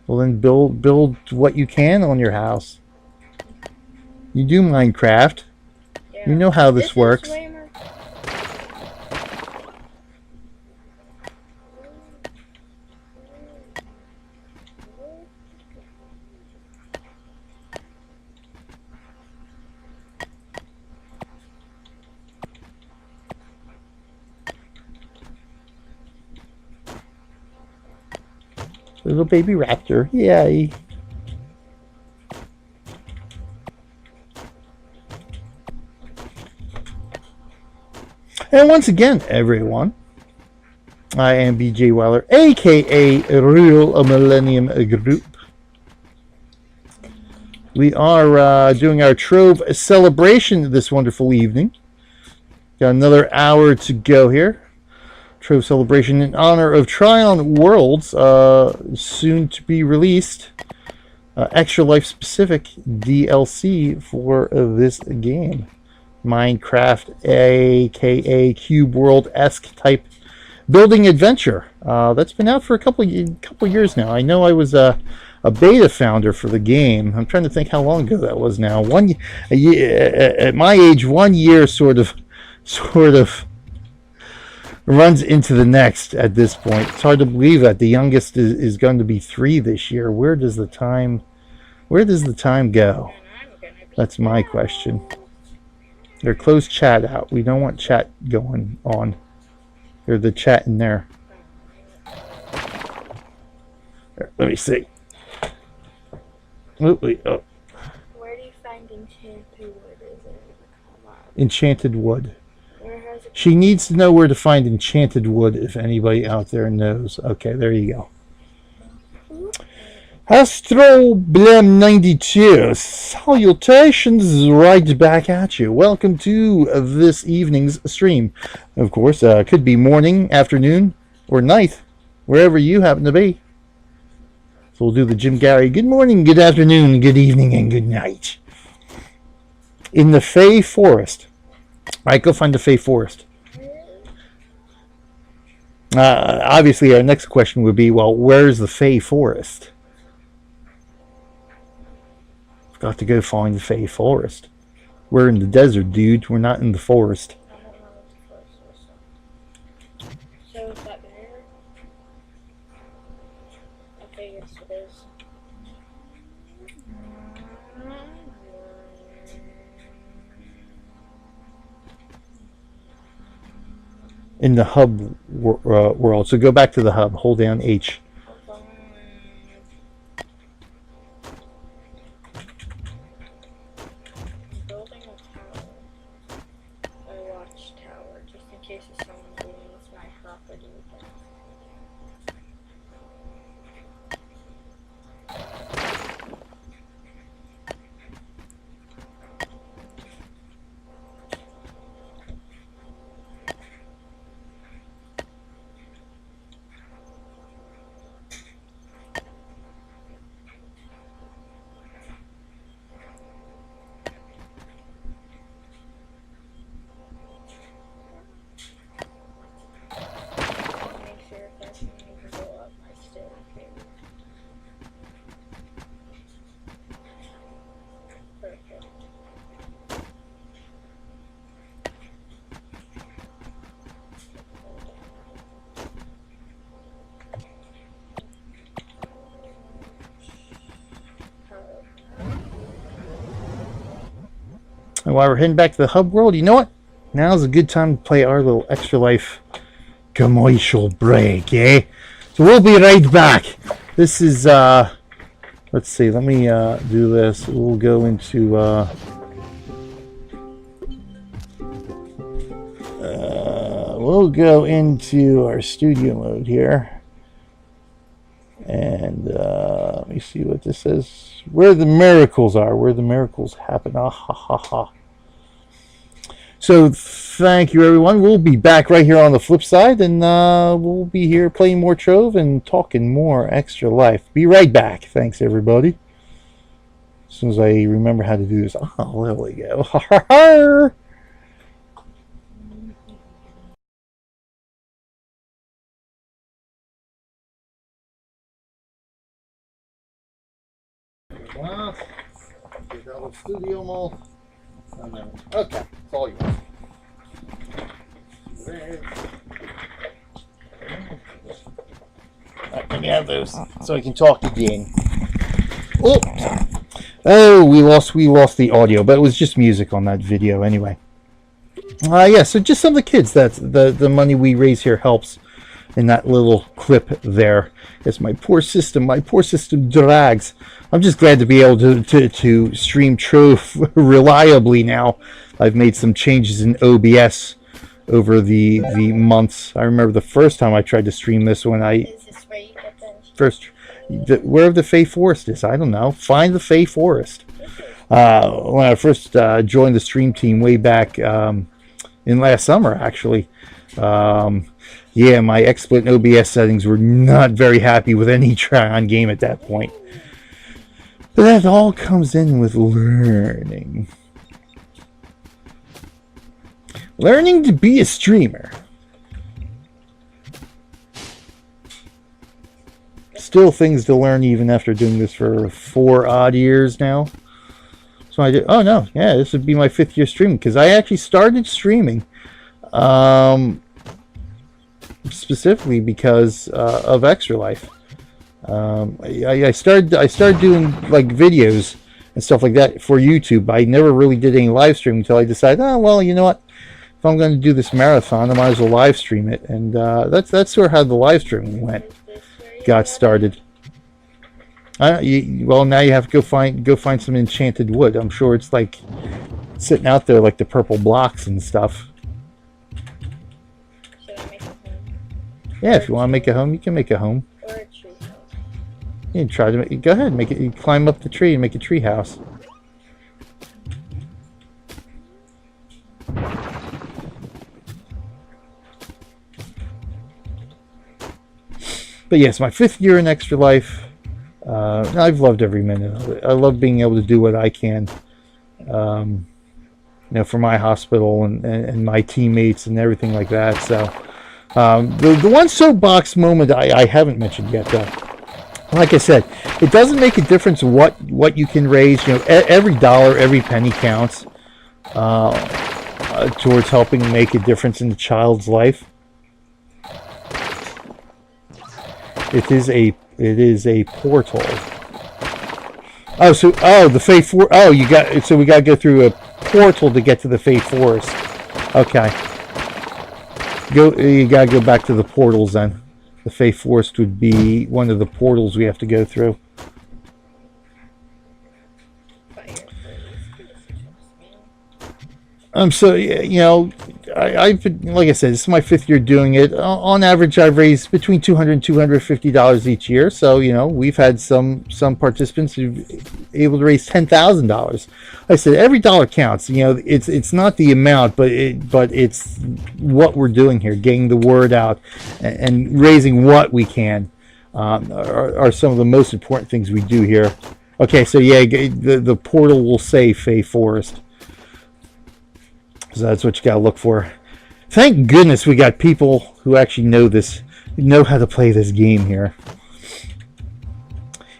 Well, then build what you can on your house. You do Minecraft. Yeah. You know how this works. Little baby raptor. Yay. And once again, everyone, I am BJ Weller, aka Real Millennium Group. We are doing our Trove celebration this wonderful evening. Got another hour to go here. Trove celebration in honor of Tryon Worlds, soon to be released. Extra life specific DLC for this game. Minecraft, aka Cube World-esque type building adventure. That's been out for a couple years now. I know I was a beta founder for the game. I'm trying to think how long ago that was now. At my age, 1 year sort of runs into the next at this point. It's hard to believe that the youngest is going to be 3 this year. Where does the time go? That's my question. They're close chat out. We don't want chat going on. There's the chat in there. Let me see. Oh. Where do you find enchanted wood? Is it Enchanted wood. where has it? She needs to know where to find enchanted wood if anybody out there knows. Okay, there you go. Astro Blem 92, salutations right back at you. Welcome to this evening's stream. Of course, could be morning, afternoon, or night, wherever you happen to be. So we'll do the Jim Gary. Good morning, good afternoon, good evening, and good night. In the Fey Forest. All right, go find the Fey Forest. Obviously, our next question would be, well, where's the Fey Forest? Got to go find the Fey Forest. We're in the desert, dude. We're not in the forest. So is that there? Okay, yes it is. In the hub world. So go back to the hub. Hold down H. Building a tower. A watchtower, just in case if someone leaves my property again. Make sure if that's going to go up my staircase. Perfect. And while we're heading back to the hub world, you know what? Now's a good time to play our little Extra Life commercial break, eh? So we'll be right back. This is, let's see, let me do this. We'll go into, we'll go into our studio mode here. And let me see what this says. Where the miracles are, where the miracles happen. Ah, ha, ha, ha. So thank you, everyone. We'll be back right here on the flip side, and we'll be here playing more Trove and talking more Extra Life. Be right back. Thanks, everybody. As soon as I remember how to do this. Oh, there we go. Ha, ha, ha. Well, get out of studio mode. Okay, it's all yours. Let me have those so I can talk again. Oh, we lost the audio, but it was just music on that video anyway. Yeah, so just some of the kids. That's the money we raise here helps in that little clip there. It's my poor system drags. I'm just glad to be able to stream Trove reliably now. I've made some changes in OBS over the months. I remember the first time I tried to stream this when I Is this where you get where the Fey Forest is. I don't know. Find the Fey Forest. When I first joined the stream team way back in last summer, actually. Yeah, my XSplit and OBS settings were not very happy with any try-on game at that point. But that all comes in with learning. Learning to be a streamer. Still things to learn even after doing this for 4 odd years now. So I did. Oh no, yeah, this would be my 5th year streaming because I actually started streaming. Specifically because of Extra Life. I started doing like videos and stuff like that for YouTube. I never really did any live stream until I decided, oh well, you know what? If I'm going to do this marathon, I might as well live stream it. And that's sort of how the live streaming got started. Well, now you have to go find some enchanted wood. I'm sure it's like sitting out there like the purple blocks and stuff. Yeah, if you want to make a home, you can make a home. Or a tree house. You can try to make, go ahead, make it. You climb up the tree and make a tree house. But yes, my 5th year in Extra Life. I've loved every minute of it. I love being able to do what I can, you know, for my hospital and my teammates and everything like that. So. The one soapbox moment I haven't mentioned yet, though. like I said, it doesn't make a difference what you can raise. You know, every dollar, every penny counts towards helping make a difference in the child's life. It is a portal. Oh, so the Fae Forest. Oh, we got to go through a portal to get to the Fae Forest. Okay. You gotta go back to the portals then. The Fae Forest would be one of the portals we have to go through. So you know, I've been, like I said, this is my 5th year doing it. On average, I've raised between $200 and $250 each year. So you know, we've had some participants who've able to raise $10,000. Like I said, every dollar counts. You know, it's not the amount, but it's what we're doing here, getting the word out and raising what we can are some of the most important things we do here. Okay, so yeah, the portal will say Fae Forest. So that's what you gotta look for. Thank goodness we got people who actually know how to play this game here.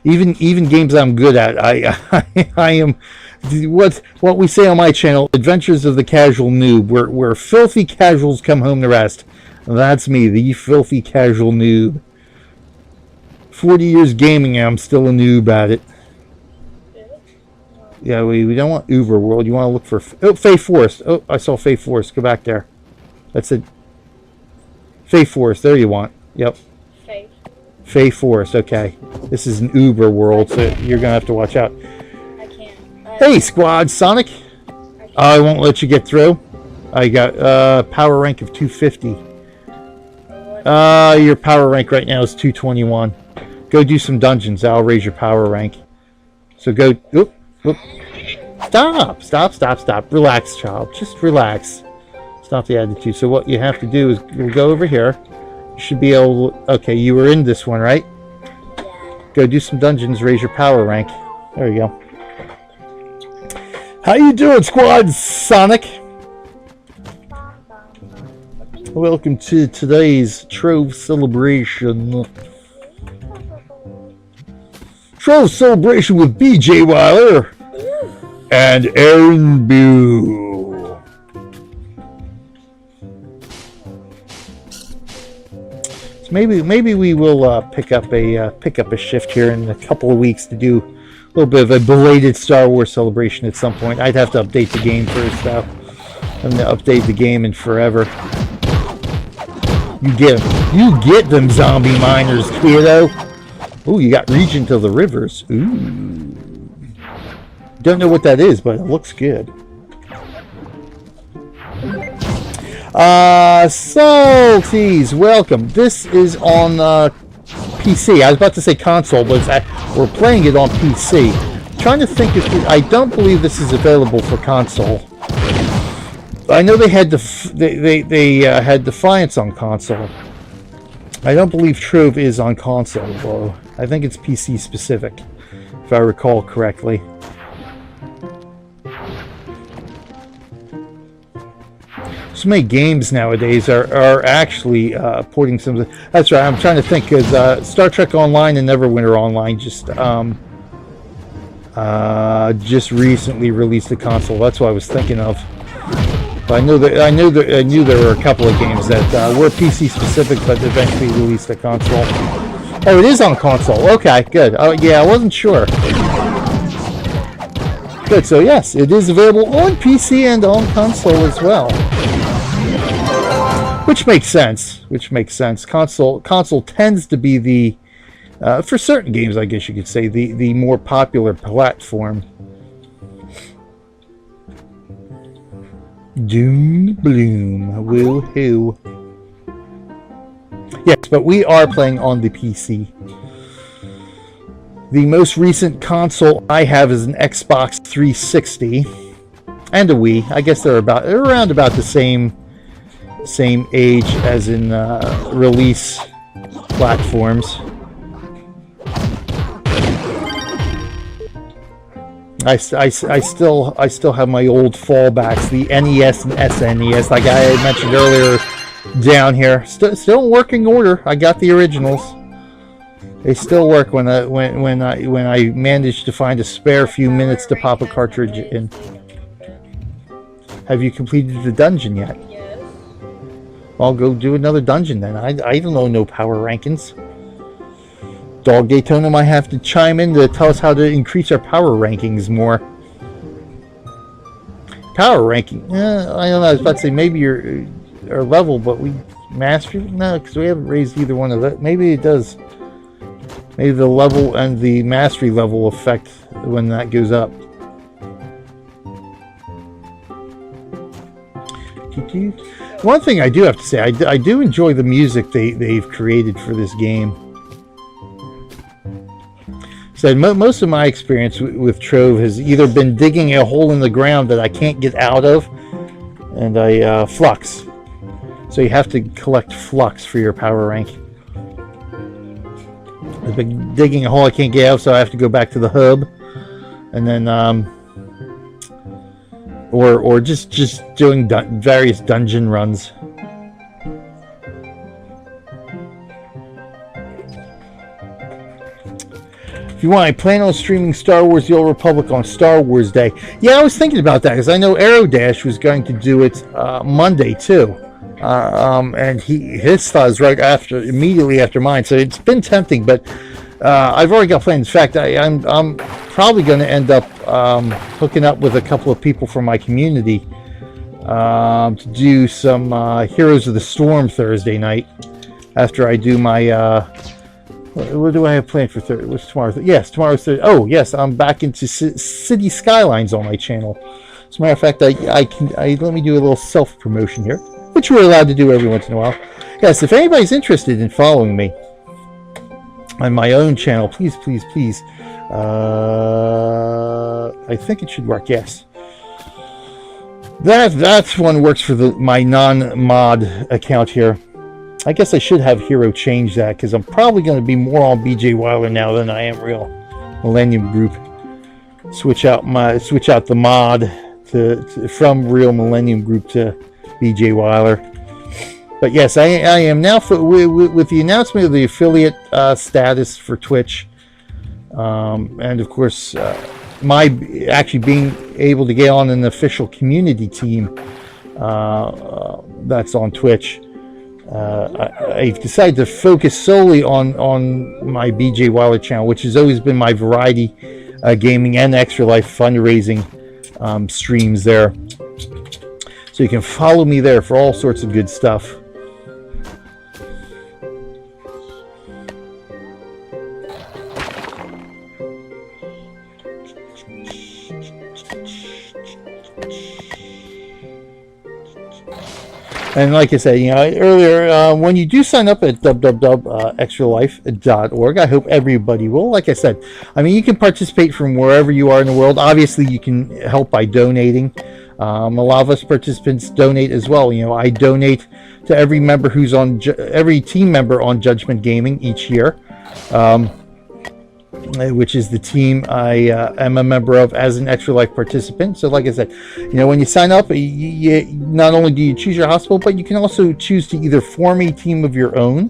Even games I'm good at, I am what we say on my channel, Adventures of the Casual Noob, where filthy casuals come home to rest. That's me, the filthy casual noob. 40 years gaming, I'm still a noob at it. Yeah, we don't want Uber World. You want to look for Fae Forest. Oh, I saw Fae Forest. Go back there. That's it. Fae Forest. There you want. Yep. Fae Forest. Okay. This is an Uber World, so you're gonna have to watch out. I can't. Hey, Squad Sonic. I won't let you get through. I got power rank of 250. Your power rank right now is 221. Go do some dungeons. I'll raise your power rank. So go. Oop. Stop. Relax, child. Just relax. Stop the attitude. So what you have to do is you'll go over here. You should be able to, okay, you were in this one, right? Yeah. Go do some dungeons, raise your power rank. There you go. How you doing, Squad Sonic? Welcome to today's Trove celebration. Trove celebration with BJ Weiler and Aaron Boo. So maybe we will pick up a shift here in a couple of weeks to do a little bit of a belated Star Wars celebration at some point. I'd have to update the game first, though. I'm gonna update the game in forever. You get them zombie miners, kiddo. Ooh, you got Regent of the Rivers. Ooh. Don't know what that is, but it looks good. Salties, welcome. This is on PC. I was about to say console, but we're playing it on PC. I'm trying to think if I don't believe this is available for console. I know they had had Defiance on console. I don't believe Trove is on console, though. I think it's PC specific, if I recall correctly. So many games nowadays are actually porting some. That's right. I'm trying to think because Star Trek Online and Neverwinter Online just recently released a console. That's what I was thinking of. But I knew there were a couple of games that were PC specific, but eventually released a console. Oh, it is on console. Okay, good. Oh, yeah, I wasn't sure. Good. So yes, it is available on PC and on console as well. Which makes sense. Console tends to be the for certain games, I guess you could say, the more popular platform. Doom Bloom, woo-hoo. Yes, but we are playing on the PC. The most recent console I have is an Xbox 360 and a Wii. I guess they're around about the same age as in release platforms. I still have my old fallbacks, the NES and SNES, like I had mentioned earlier, down here. Still in working order. I got the originals. They still work when I manage to find a spare few minutes to pop a cartridge in. Have you completed the dungeon yet? Yes. I'll go do another dungeon then. I don't know no power rankings. Dog Daytona might have to chime in to tell us how to increase our power rankings more. Power ranking? I don't know. I was about to say maybe our level, but we mastery? No, because we haven't raised either one of that. Maybe it does. Maybe the level and the mastery level affect when that goes up. One thing I do have to say, I do enjoy the music they've created for this game. So most of my experience with Trove has either been digging a hole in the ground that I can't get out of, and I flux. So you have to collect flux for your power rank. I've been digging a hole I can't get out, so I have to go back to the hub, and then or just doing various dungeon runs. If you want, I plan on streaming Star Wars: The Old Republic on Star Wars Day. Yeah, I was thinking about that because I know Aerodash was going to do it Monday too. And his thought is right immediately after mine. So it's been tempting, but I've already got plans. In fact, I'm probably going to end up hooking up with a couple of people from my community to do some Heroes of the Storm Thursday night after I do my. What do I have planned for Thursday? What's tomorrow? Yes, tomorrow's Thursday. Oh, yes, I'm back into City Skylines on my channel. As a matter of fact, let me do a little self-promotion here, which we're allowed to do every once in a while. Yes, if anybody's interested in following me on my own channel, please. I think it should work. Yes, that's one works for my non-mod account here. I guess I should have Hero change that because I'm probably going to be more on BJ Weiler now than I am real Millennium Group. Switch out the mod from real Millennium Group to BJ Weiler. But yes, I am now with the announcement of the affiliate status for Twitch, and of course my actually being able to get on an official community team that's on Twitch. I've decided to focus solely on my BJ Weiler channel, which has always been my variety gaming and extra life fundraising streams there. So you can follow me there for all sorts of good stuff. And like I said, earlier, when you do sign up at www.extralife.org, I hope everybody will. Like I said, you can participate from wherever you are in the world. Obviously, you can help by donating. A lot of us participants donate as well. I donate to every member who's on every team member on Judgment Gaming each year, which is the team I am a member of as an Extra Life participant. So like I said, when you sign up, you not only do you choose your hospital, but you can also choose to either form a team of your own,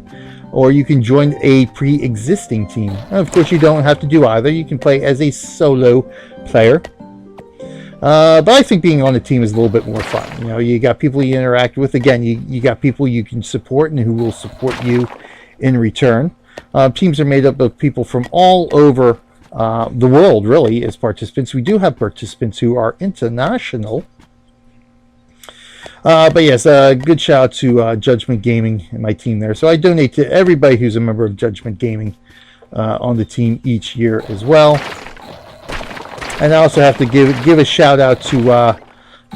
or you can join a pre-existing team. And of course, you don't have to do either. You can play as a solo player. But I think being on a team is a little bit more fun. You got people you interact with. Again, you got people you can support and who will support you in return. Teams are made up of people from all over the world, really, as participants. We do have participants who are international. But yes, good shout out to Judgment Gaming and my team there. So I donate to everybody who's a member of Judgment Gaming on the team each year as well. And I also have to give a shout out to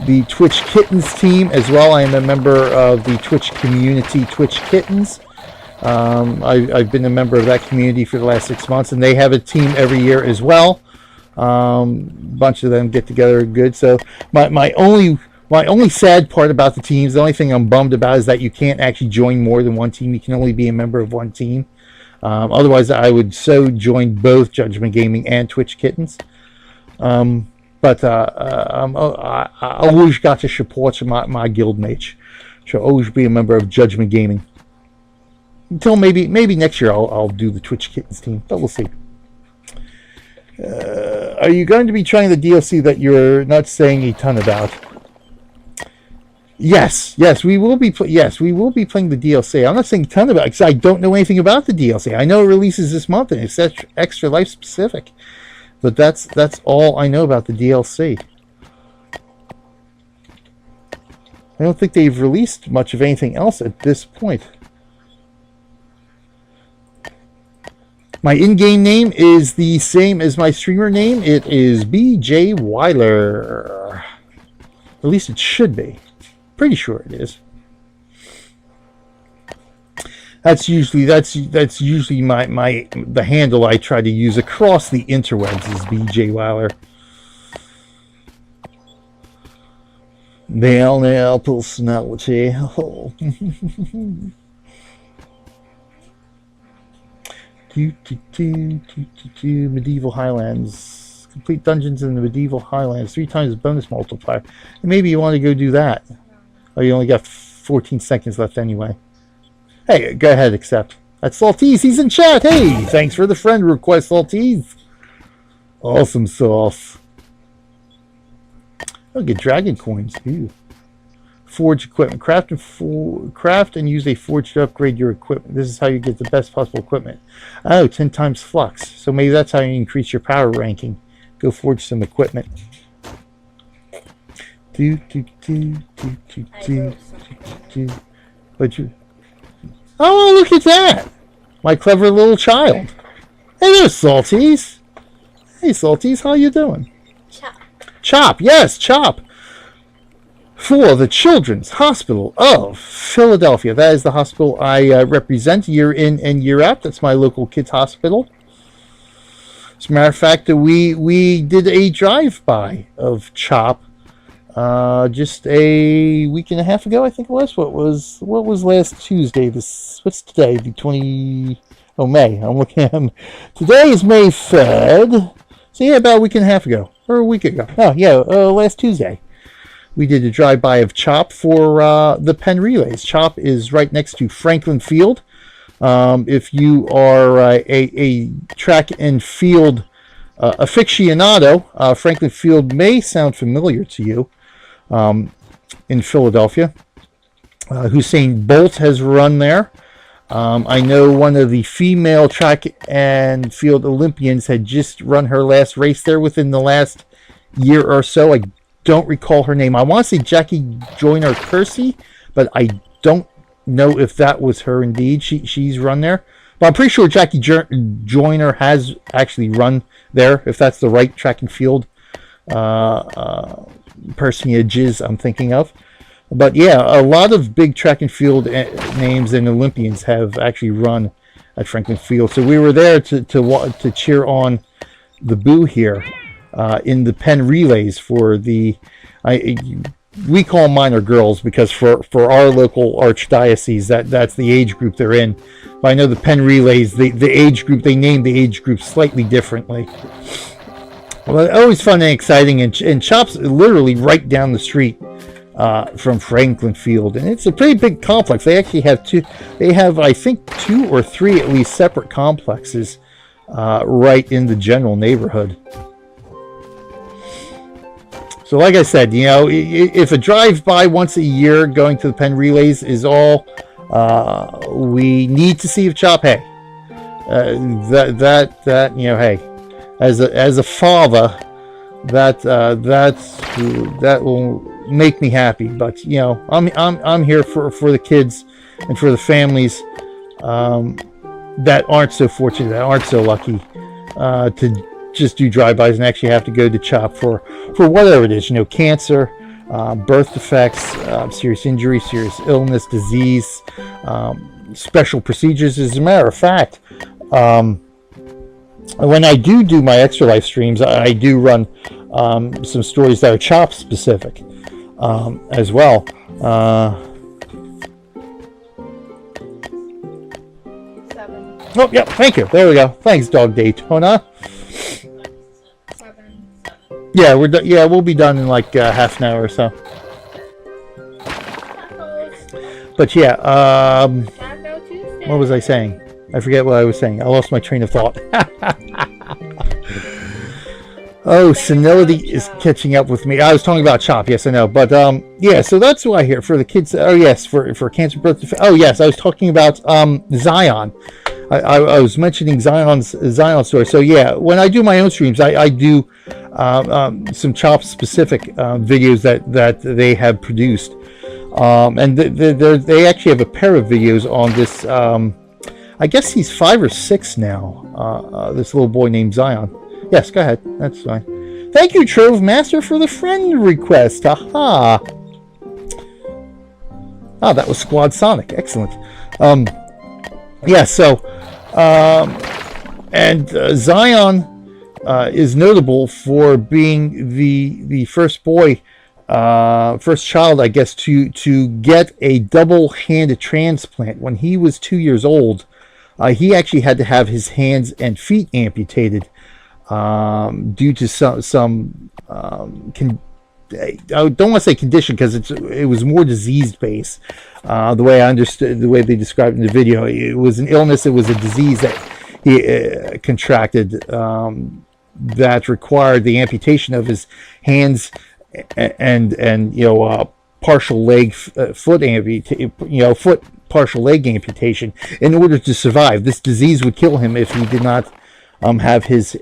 the Twitch Kittens team as well. I am a member of the Twitch community, Twitch Kittens. I've been a member of that community for the last 6 months, and they have a team every year as well. A bunch of them get together good. So my only sad part about the teams, the only thing I'm bummed about is that you can't actually join more than one team. You can only be a member of one team. Otherwise, I would so join both Judgment Gaming and Twitch Kittens. But I always got to support my guildmates. So always be a member of Judgment Gaming. until maybe next year I'll do the Twitch Kittens team, but we'll see. Are you going to be trying the DLC that you're not saying a ton about? Yes, we will be. We will be playing the DLC. I'm not saying a ton about it because I don't know anything about the DLC. I know it releases this month and it's extra life specific, but that's all I know about the DLC. I don't think they've released much of anything else at this point. My in-game name is the same as my streamer name. It is BJ Weiler. At least it should be. Pretty sure it is. That's usually the handle I try to use across the interwebs is BJ Weiler. Nail personality. Oh. Medieval Highlands. Complete dungeons in the Medieval Highlands 3 times bonus multiplier. And maybe you want to go do that. Oh, you only got 14 seconds left anyway. Hey, go ahead, accept. That's Saltese. He's in chat. Hey, thanks for the friend request, Saltese. Awesome sauce. I'll get dragon coins. Ooh. Forge equipment. Craft and use a forge to upgrade your equipment. This is how you get the best possible equipment. Oh, 10 times flux. So maybe that's how you increase your power ranking. Go forge some equipment. But you. Oh, look at that! My clever little child. Hey there, Salties. Hey, Salties, how you doing? Chop, yes, Chop. For the Children's Hospital of Philadelphia. That is the hospital I represent year in and year out. That's my local kids' hospital. As a matter of fact, we did a drive-by of Chop just a week and a half ago, I think it was. What was last Tuesday? What's today? The 20. Oh, May. I'm looking at him. Today is May 3rd. So yeah, about a week and a half ago. Or a week ago. Oh, yeah, last Tuesday. We did a drive-by of Chop for the Penn Relays. Chop is right next to Franklin Field. If you are a track and field aficionado, Franklin Field may sound familiar to you in Philadelphia. Hussein Bolt has run there. I know one of the female track and field Olympians had just run her last race there within the last year or so. I don't recall her name. I want to say Jackie Joyner Kersey, but I don't know if that was her indeed. She's run there. But I'm pretty sure Jackie Joyner has actually run there, if that's the right track and field personages I'm thinking of. But yeah, a lot of big track and field names and Olympians have actually run at Franklin Field. So we were there to cheer on the Boo here in the Penn Relays for the... we call minor girls because for our local archdiocese, that's the age group they're in. But I know the Penn Relays, the age group, they named the age group slightly differently. Well, always fun and exciting, and Chop's literally right down the street from Franklin Field, and it's a pretty big complex. They actually have I think 2 or 3 at least separate complexes right in the general neighborhood. So like I said, you know, if a drive-by once a year going to the Penn Relays is all we need to see of Chop, hey, that you know, hey, as a father, that will make me happy. But you know, I'm here for the kids and for the families that aren't so fortunate, that aren't so lucky to just do drive-bys and actually have to go to Chop for whatever it is, you know, cancer, birth defects, serious injury, serious illness, disease, special procedures. As a matter of fact, when I do my extra life streams, I do run some stories that are Chop specific as well. Oh, yeah, thank you. There we go. Thanks, Dog Daytona. 7. Yeah, we're done. Yeah, we'll be done in like half an hour or so. But yeah, Taco Tuesday. What was I saying? I forget what I was saying. I lost my train of thought. Oh, senility is catching up with me. I was talking about CHOP. Yes, I know. But yeah, so that's why here for the kids. Oh yes, for cancer birth. Oh yes, I was talking about Zion. I was mentioning Zion's story. So yeah, when I do my own streams, I do some CHOP specific videos that they have produced, and they actually have a pair of videos on this. I guess he's 5 or 6 now. This little boy named Zion. Yes, go ahead. That's fine. Thank you, Trove Master, for the friend request. Aha. Ah, that was Squad Sonic. Excellent. Yeah, so, and Zion is notable for being the first boy, first child, I guess, to get a double-handed transplant. When he was 2 years old, he actually had to have his hands and feet amputated due to some I don't want to say condition because it was more disease based. The way I understood, the way they described it in the video, it was an illness. It was a disease that he contracted that required the amputation of his hands and partial leg, foot partial leg amputation in order to survive. This disease would kill him if he did not have his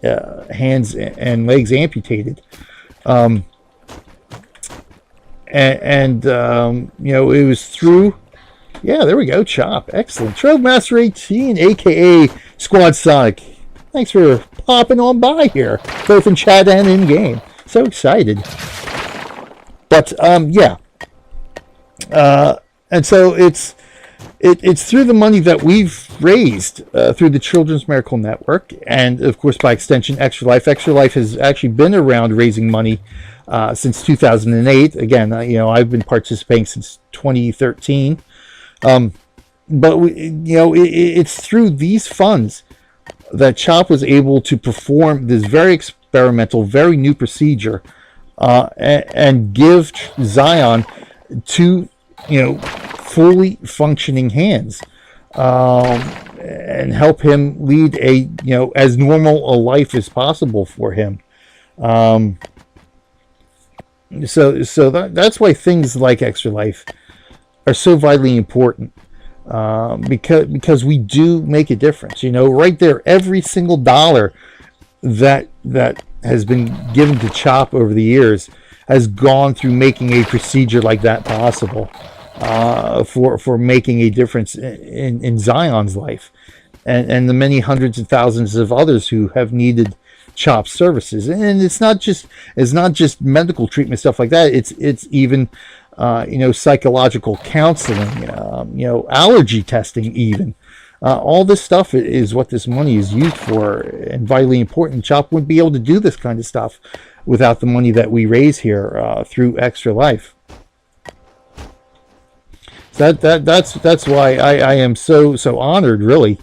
hands and legs amputated. It was through, yeah, there we go, CHOP. Excellent. Trove Master 18, aka Squad Sonic. Thanks for popping on by here, both in chat and in game. So excited. But yeah. And so it's through the money that we've raised through the Children's Miracle Network, and of course by extension Extra Life. Extra Life has actually been around raising money since 2008. Again, I've been participating since 2013. But it's through these funds that CHOP was able to perform this very experimental, very new procedure, and give Zion two, fully functioning hands, and help him lead a, as normal a life as possible for him. So that's why things like Extra Life are so vitally important, because we do make a difference. Right there, every single dollar that has been given to CHOP over the years has gone through making a procedure like that possible, for making a difference in Zion's life, and the many hundreds of thousands of others who have needed CHOP services. And it's not just medical treatment, stuff like that. It's even psychological counseling, allergy testing, even. All this stuff is what this money is used for, and vitally important. CHOP wouldn't be able to do this kind of stuff without the money that we raise here through Extra Life. That's why I am so honored, really,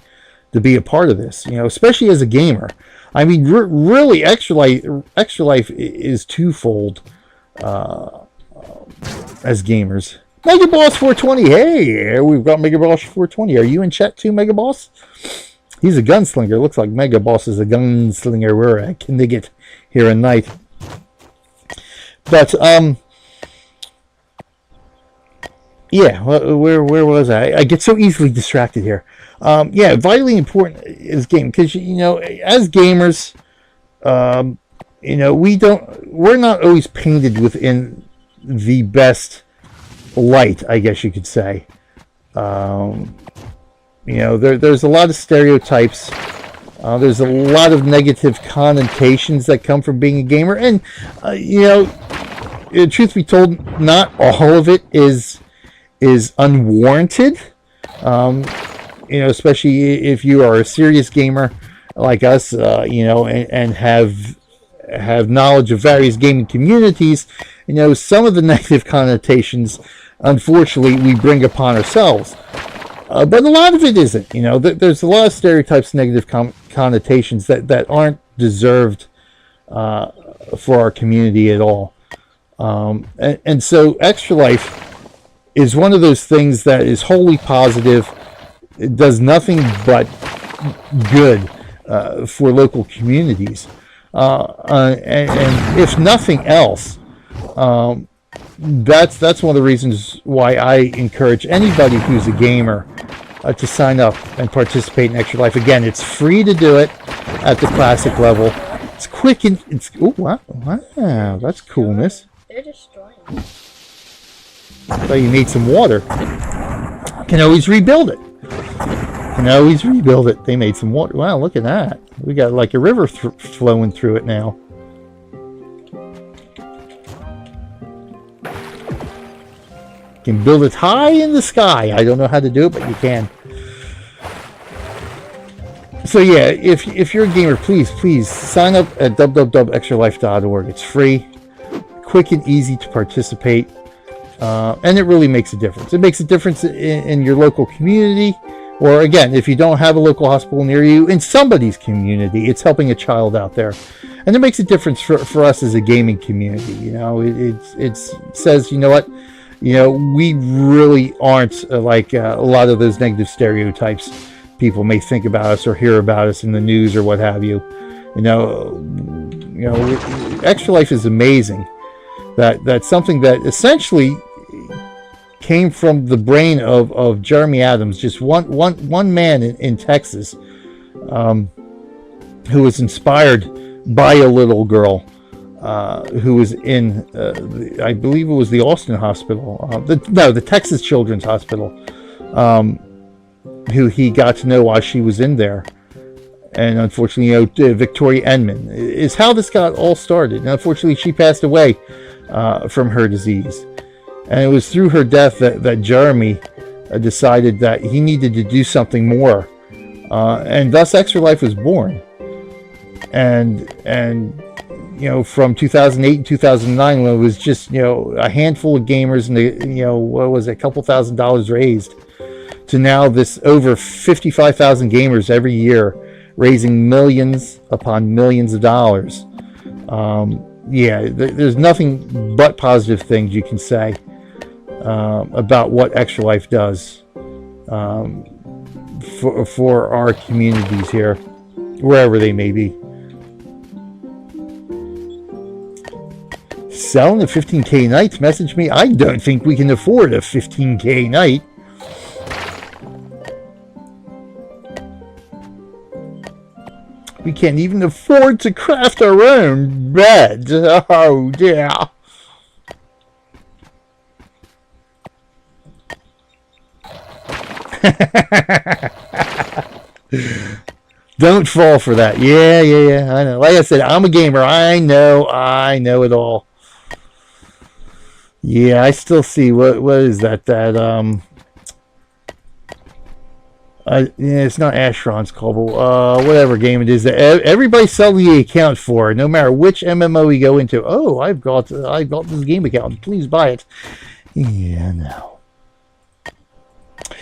to be a part of this. Especially as a gamer. I mean, really, Extra Life is twofold as gamers. Mega Boss 420, hey, we've got Mega Boss 420. Are you in chat too, Mega Boss? He's a gunslinger. Looks like Mega Boss is a gunslinger. We're a Knigget here at night. But yeah, where was I? I get so easily distracted here. Yeah, vitally important is game, because as gamers, we're not always painted within the best light, I guess you could say. There's a lot of stereotypes. There's a lot of negative connotations that come from being a gamer, and truth be told, not all of it is unwarranted. Especially if you are a serious gamer like us, and have knowledge of various gaming communities. Some of the negative connotations, unfortunately, we bring upon ourselves. But a lot of it isn't. There's a lot of stereotypes, negative connotations that aren't deserved for our community at all. And so Extra Life is one of those things that is wholly positive, it does nothing but good for local communities. And if nothing else, that's one of the reasons why I encourage anybody who's a gamer to sign up and participate in Extra Life. Again, it's free to do it at the classic level. It's quick and it's wow, that's coolness. They're destroying it. So you need some water. Can always rebuild it. Can always rebuild it. They made some water. Wow, look at that. We got like a river flowing through it now. Can build it high in the sky. I don't know how to do it, but you can. So yeah, if you're a gamer, please sign up at www.extralife.org. It's free, quick and easy to participate, and it really makes a difference. It makes a difference in your local community, or again, if you don't have a local hospital near you, in somebody's community. It's helping a child out there, and it makes a difference for us as a gaming community. You know, it says, you know what. You know, we really aren't like a lot of those negative stereotypes people may think about us or hear about us in the news or what have you. You know, Extra Life is amazing. That's something that essentially came from the brain of Jeremy Adams, just one man in Texas, who was inspired by a little girl. Who was in, I believe it was the Austin Hospital, the Texas Children's Hospital, who he got to know while she was in there. And unfortunately, Victoria Enman is how this got all started. And unfortunately, she passed away from her disease. And it was through her death that Jeremy decided that he needed to do something more. And thus Extra Life was born. And you know, from 2008 and 2009, when it was just, you know, a handful of gamers and, you know, what was it, a couple $1,000s raised, to now this over 55,000 gamers every year, raising millions upon millions of dollars. Yeah, there's nothing but positive things you can say about what Extra Life does for our communities here, wherever they may be. Selling a 15K night, message me. I don't think we can afford a 15K night. We can't even afford to craft our own bed. Oh dear. Don't fall for that. Yeah. I know. Like I said, I'm a gamer. I know it all. Yeah, I still see what is that? Yeah, it's not Ashron's call, but whatever game it is that everybody sells the account for, no matter which MMO you go into. Oh, I've got this game account. Please buy it. Yeah, no.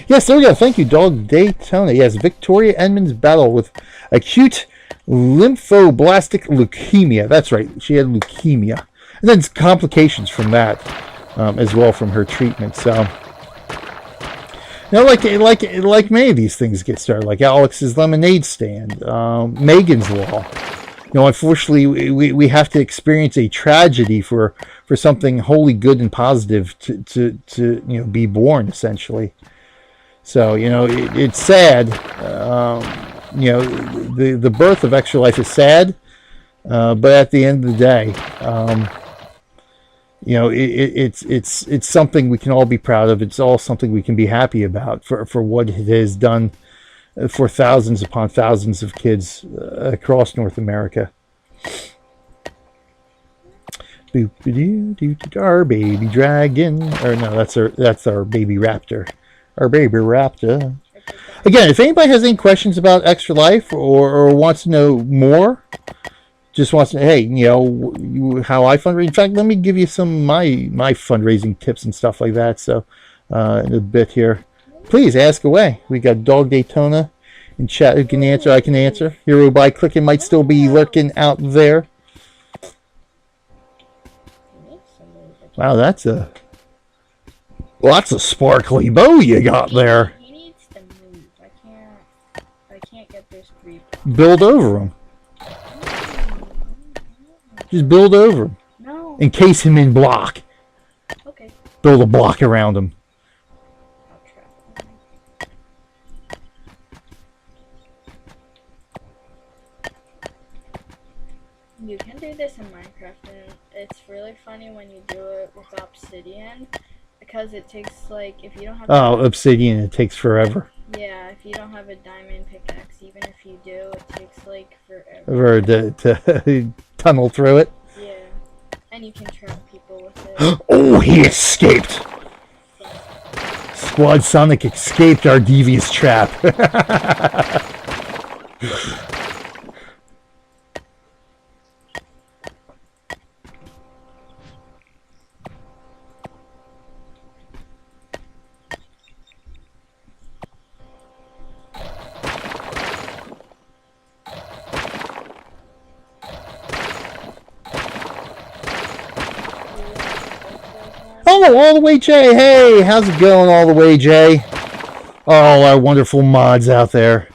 Yes, there we go. Thank you, Dog Daytona. Yes, Victoria Enman's battle with acute lymphoblastic leukemia. That's right. She had leukemia, and then complications from that. As well from her treatment. So, you know, like many of these things get started, like Alex's lemonade stand, Megan's Law. You know, unfortunately, we have to experience a tragedy for something wholly good and positive to you know, be born, essentially. So, you know, it's sad. You know, the birth of Extra Life is sad, but at the end of the day. You know, it's something we can all be proud of. It's all something we can be happy about for what it has done for thousands upon thousands of kids across North America. Our baby dragon, or no, that's our baby raptor. Our baby raptor. Again, if anybody has any questions about Extra Life or wants to know more. Just wants to, hey, you know, how I fundraise. In fact, let me give you some of my fundraising tips and stuff like that. So, in a bit here, please ask away. We got Dog Daytona in chat who can answer. I can answer. Hero by Clicking might still be lurking out there. Wow, that's a sparkly bow you got there. He needs to move. I build over him. Just build over him. No. Encase him in block. Okay. Build a block around him. I'll try. You can do this in Minecraft, and it's really funny when you do it with obsidian, because it takes, like, if you don't have... Oh, obsidian, it takes forever. Yeah, if you don't have a diamond pickaxe, even if you do, it takes, like, forever. Or to tunnel through it. Yeah. And you can trap people with it. Oh, he escaped! Squad Sonic escaped our devious trap. Oh, all the way, Jay. Hey, how's it going, all the way, Jay? Oh, our wonderful mods out there.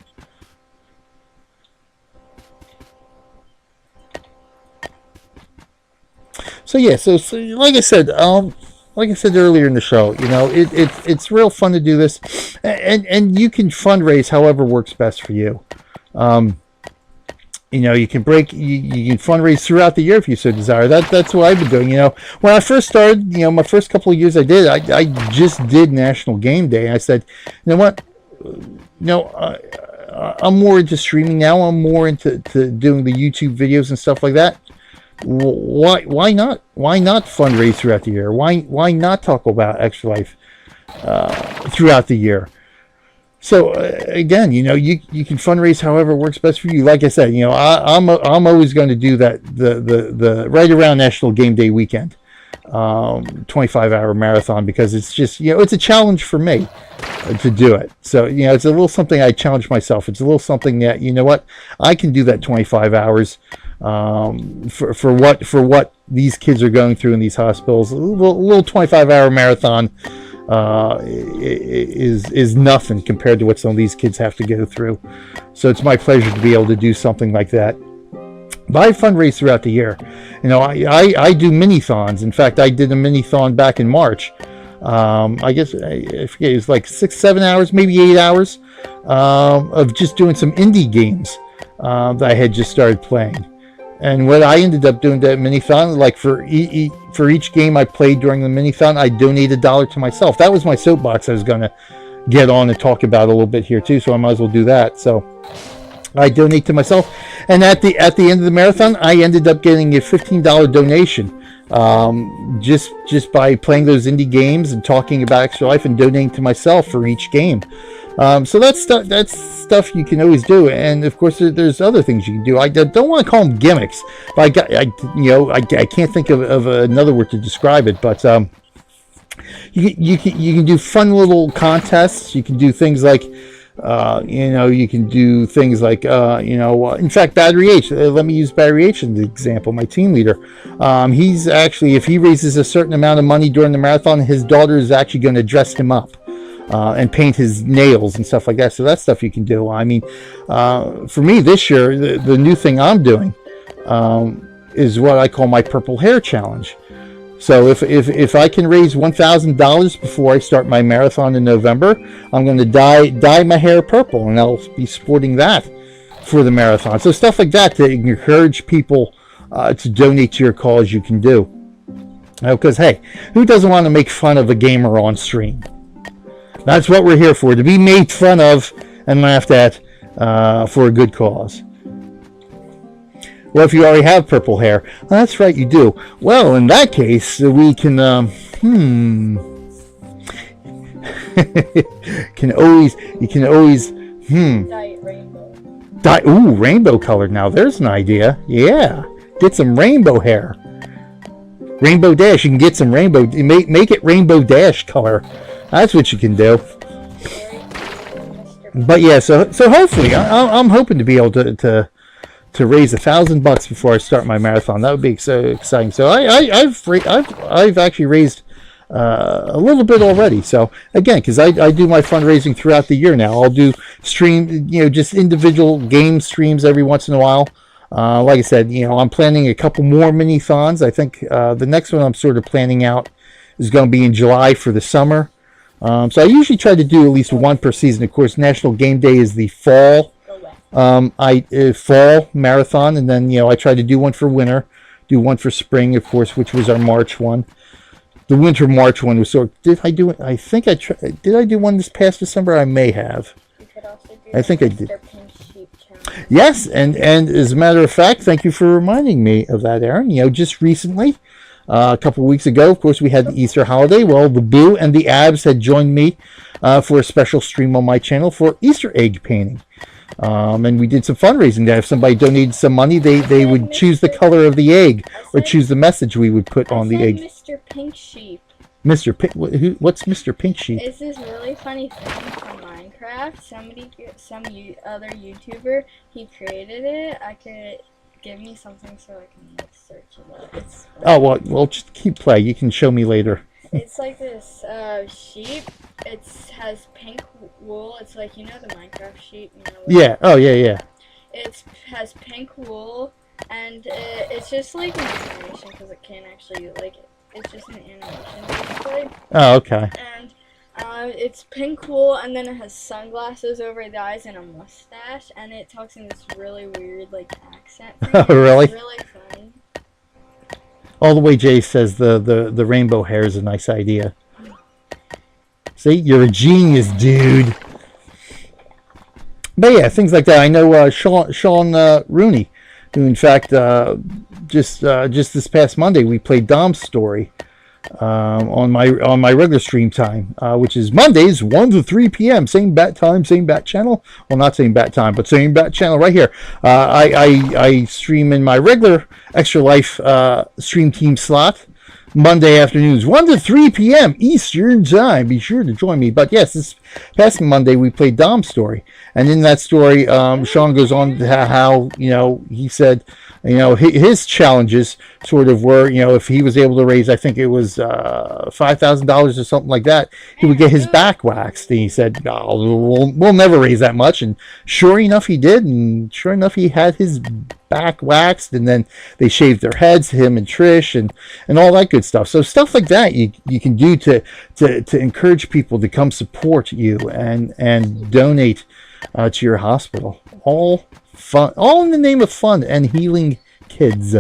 So yeah, so like I said earlier in the show, you know, it's real fun to do this, and you can fundraise however works best for you. You know, you can fundraise throughout the year if you so desire. That's what I've been doing. You know, when I first started, you know, my first couple of years I just did National Game Day. And I said, you know what, I'm more into streaming now. I'm more into doing the YouTube videos and stuff like that. Why not fundraise throughout the year? Why not talk about Extra Life throughout the year? So again, you know, you can fundraise however works best for you. Like I said, you know, I'm always going to do that the right around National Game Day weekend, 25-hour marathon, because it's just, you know, it's a challenge for me to do it. So, you know, it's a little something I challenge myself. It's a little something that, you know what, I can do that 25 hours for what these kids are going through in these hospitals. A little 25-hour marathon is nothing compared to what some of these kids have to go through. So it's my pleasure to be able to do something like that. But I fundraise throughout the year. You know, I do mini-thons. In fact, I did a mini-thon back in March. I guess I forget, it was like 6-7 hours, maybe 8 hours of just doing some indie games that I had just started playing. And what I ended up doing that mini-thon, like for each game I played during the mini-thon, I donated $1 to myself. That was my soapbox I was going to get on and talk about a little bit here too, so I might as well do that. So I donate to myself. And at the end of the marathon, I ended up getting a $15 donation just by playing those indie games and talking about Extra Life and donating to myself for each game. So that's stuff you can always do, and of course there's other things you can do. I don't want to call them gimmicks, but I can't think of another word to describe it. But you can do fun little contests. You can do things like in fact, Battery H. Let me use Battery H as an example. My team leader. He's actually, if he raises a certain amount of money during the marathon, his daughter is actually going to dress him up. And paint his nails and stuff like that. So that's stuff you can do. I mean, for me this year, the new thing I'm doing is what I call my Purple Hair Challenge. So if I can raise $1,000 before I start my marathon in November, I'm going to dye my hair purple, and I'll be sporting that for the marathon. So stuff like that to encourage people to donate to your cause, you can do. Because hey, who doesn't want to make fun of a gamer on stream? That's what we're here for, to be made fun of and laughed at for a good cause. Well, if you already have purple hair, that's right, you do. Well, in that case, we can, you can always, Dye it rainbow. Rainbow colored. Now, there's an idea. Yeah, get some rainbow hair. Rainbow Dash. You can get some rainbow. Make it Rainbow Dash color. That's what you can do. But yeah, so hopefully, I'm hoping to be able to raise $1,000 before I start my marathon. That would be so exciting. So I've actually raised a little bit already. So again, because I do my fundraising throughout the year now, I'll do stream, just individual game streams every once in a while. Like I said, I'm planning a couple more mini-thons. I think the next one I'm sort of planning out is going to be in July for the summer. So I usually try to do at least one per season. Of course, National Game Day is the fall fall marathon, and then I try to do one for winter, do one for spring, of course, which was our March one. The winter March one was did I do it? I think did I do one this past December? I may have. You could also do I think I did. Mr. Pink Sheep challenge. Yes, and as a matter of fact, thank you for reminding me of that, Aaron. Just recently, a couple of weeks ago, of course, we had the Easter holiday. Well, the Boo and the Abs had joined me for a special stream on my channel for Easter egg painting. And we did some fundraising there. If somebody donated some money, they would choose the color of the egg or choose the message we would put on the egg. Mr. Pink Sheep. Mr. Pink? What's Mr. Pink Sheep? It's this really funny thing from Minecraft. Some other YouTuber, he created it. I could give me something so I can search it up. Oh, well, just keep playing. You can show me later. It's like this sheep. It has pink wool. It's like, the Minecraft sheep. Yeah. Oh, yeah. It has pink wool, and it's just like an animation because it can't actually it's just an animation basically. Oh, okay. And it's pink wool, and then it has sunglasses over the eyes and a mustache, and it talks in this really weird accent thing. Oh, really? It's really funny. All the way Jay says the rainbow hair is a nice idea. See, you're a genius, dude. But yeah, things like that. I know Sean Rooney, who in fact just this past Monday we played Dom's Story on my regular stream time, which is Mondays 1 to 3 p.m. Same bat time, same bat channel. Well, not same bat time, but same bat channel right here. I stream in my regular Extra Life stream team slot Monday afternoons 1 to 3 p.m. Eastern time. Be sure to join me. But yes, this past Monday we played Dom's Story, and in that story, Sean goes on to how he said his challenges sort of were if he was able to raise, I think it was $5,000 or something like that, he would get his back waxed. And he said, we'll never raise that much, and sure enough he did, and sure enough he had his back waxed, and then they shaved their heads, him and Trish, and all that good stuff. So stuff like that you can do to encourage people to come support you and donate to your hospital. All fun, all in the name of fun and healing kids.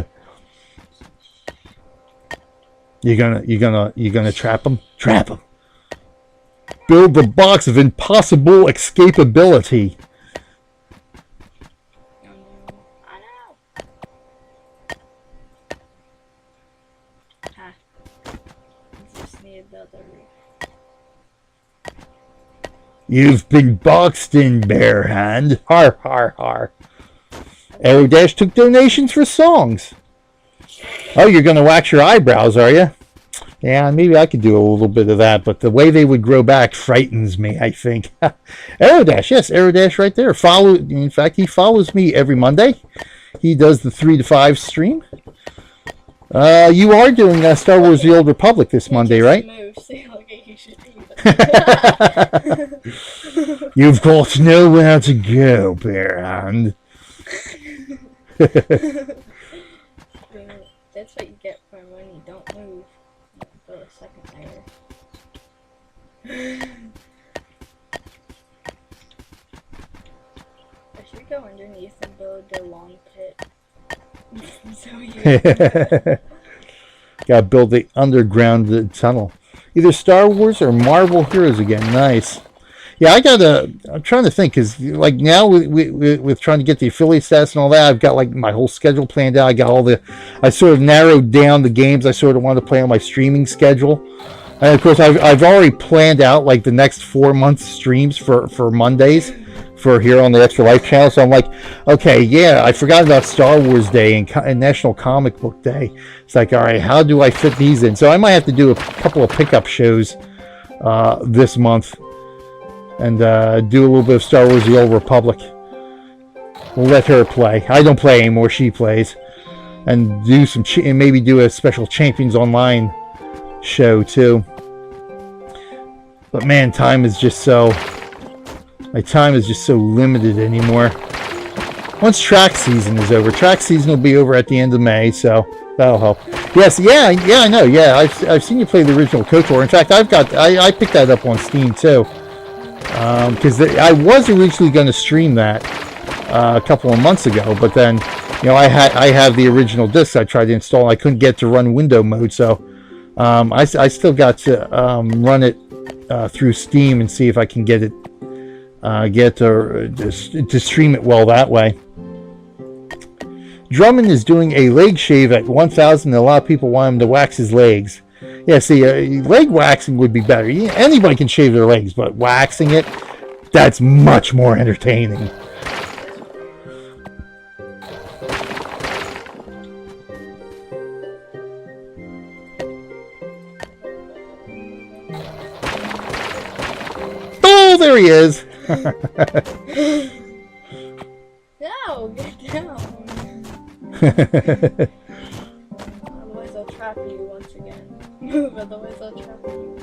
You're gonna trap them? Trap them. Build the box of impossible escapability. I know. I just need the other roof. You've been boxed in, Bear Hand. Har, har, har. Aerodash took donations for songs. Oh, you're going to wax your eyebrows, are you? Yeah, maybe I could do a little bit of that, but the way they would grow back frightens me, I think. Aerodash, yes, Aerodash right there. In fact, he follows me every Monday. He does the 3 to 5 stream. You are doing Star Wars The Old Republic this Monday, right? You've got nowhere to go, Bear Hand. That's what you get for when you don't move. For a second later. I should go underneath and build a long pit. So you gotta build the underground tunnel. Either Star Wars or Marvel Heroes again. Nice. Yeah, I'm trying to think, because like now with trying to get the affiliate status and all that, I've got like my whole schedule planned out. I sort of narrowed down the games I sort of want to play on my streaming schedule. And of course, I've already planned out like the next 4 months streams for Mondays for here on the Extra Life channel. So I'm like, okay, yeah, I forgot about Star Wars Day and National Comic Book Day. It's like, all right, how do I fit these in? So I might have to do a couple of pickup shows this month and do a little bit of Star Wars The Old Republic. We'll let her play. I don't play anymore, she plays. And do maybe do a special Champions Online show too. But man, my time is just so limited anymore. Once track season is over, track season will be over at the end of May, so that'll help. Yes, yeah, I know. Yeah, I've seen you play the original KOTOR. In fact, I picked that up on Steam too, because I was originally going to stream that a couple of months ago, but then I have the original disc I tried to install. I couldn't get to run window mode, so I still got to run it through Steam and see if I can get to stream it well that way. Drummond is doing a leg shave at 1,000. A lot of people want him to wax his legs. Yeah, see, leg waxing would be better. Anybody can shave their legs, but waxing it, that's much more entertaining. Oh, there he is. No, get down. Otherwise I'll trap you once again. Move, otherwise I'll trap you.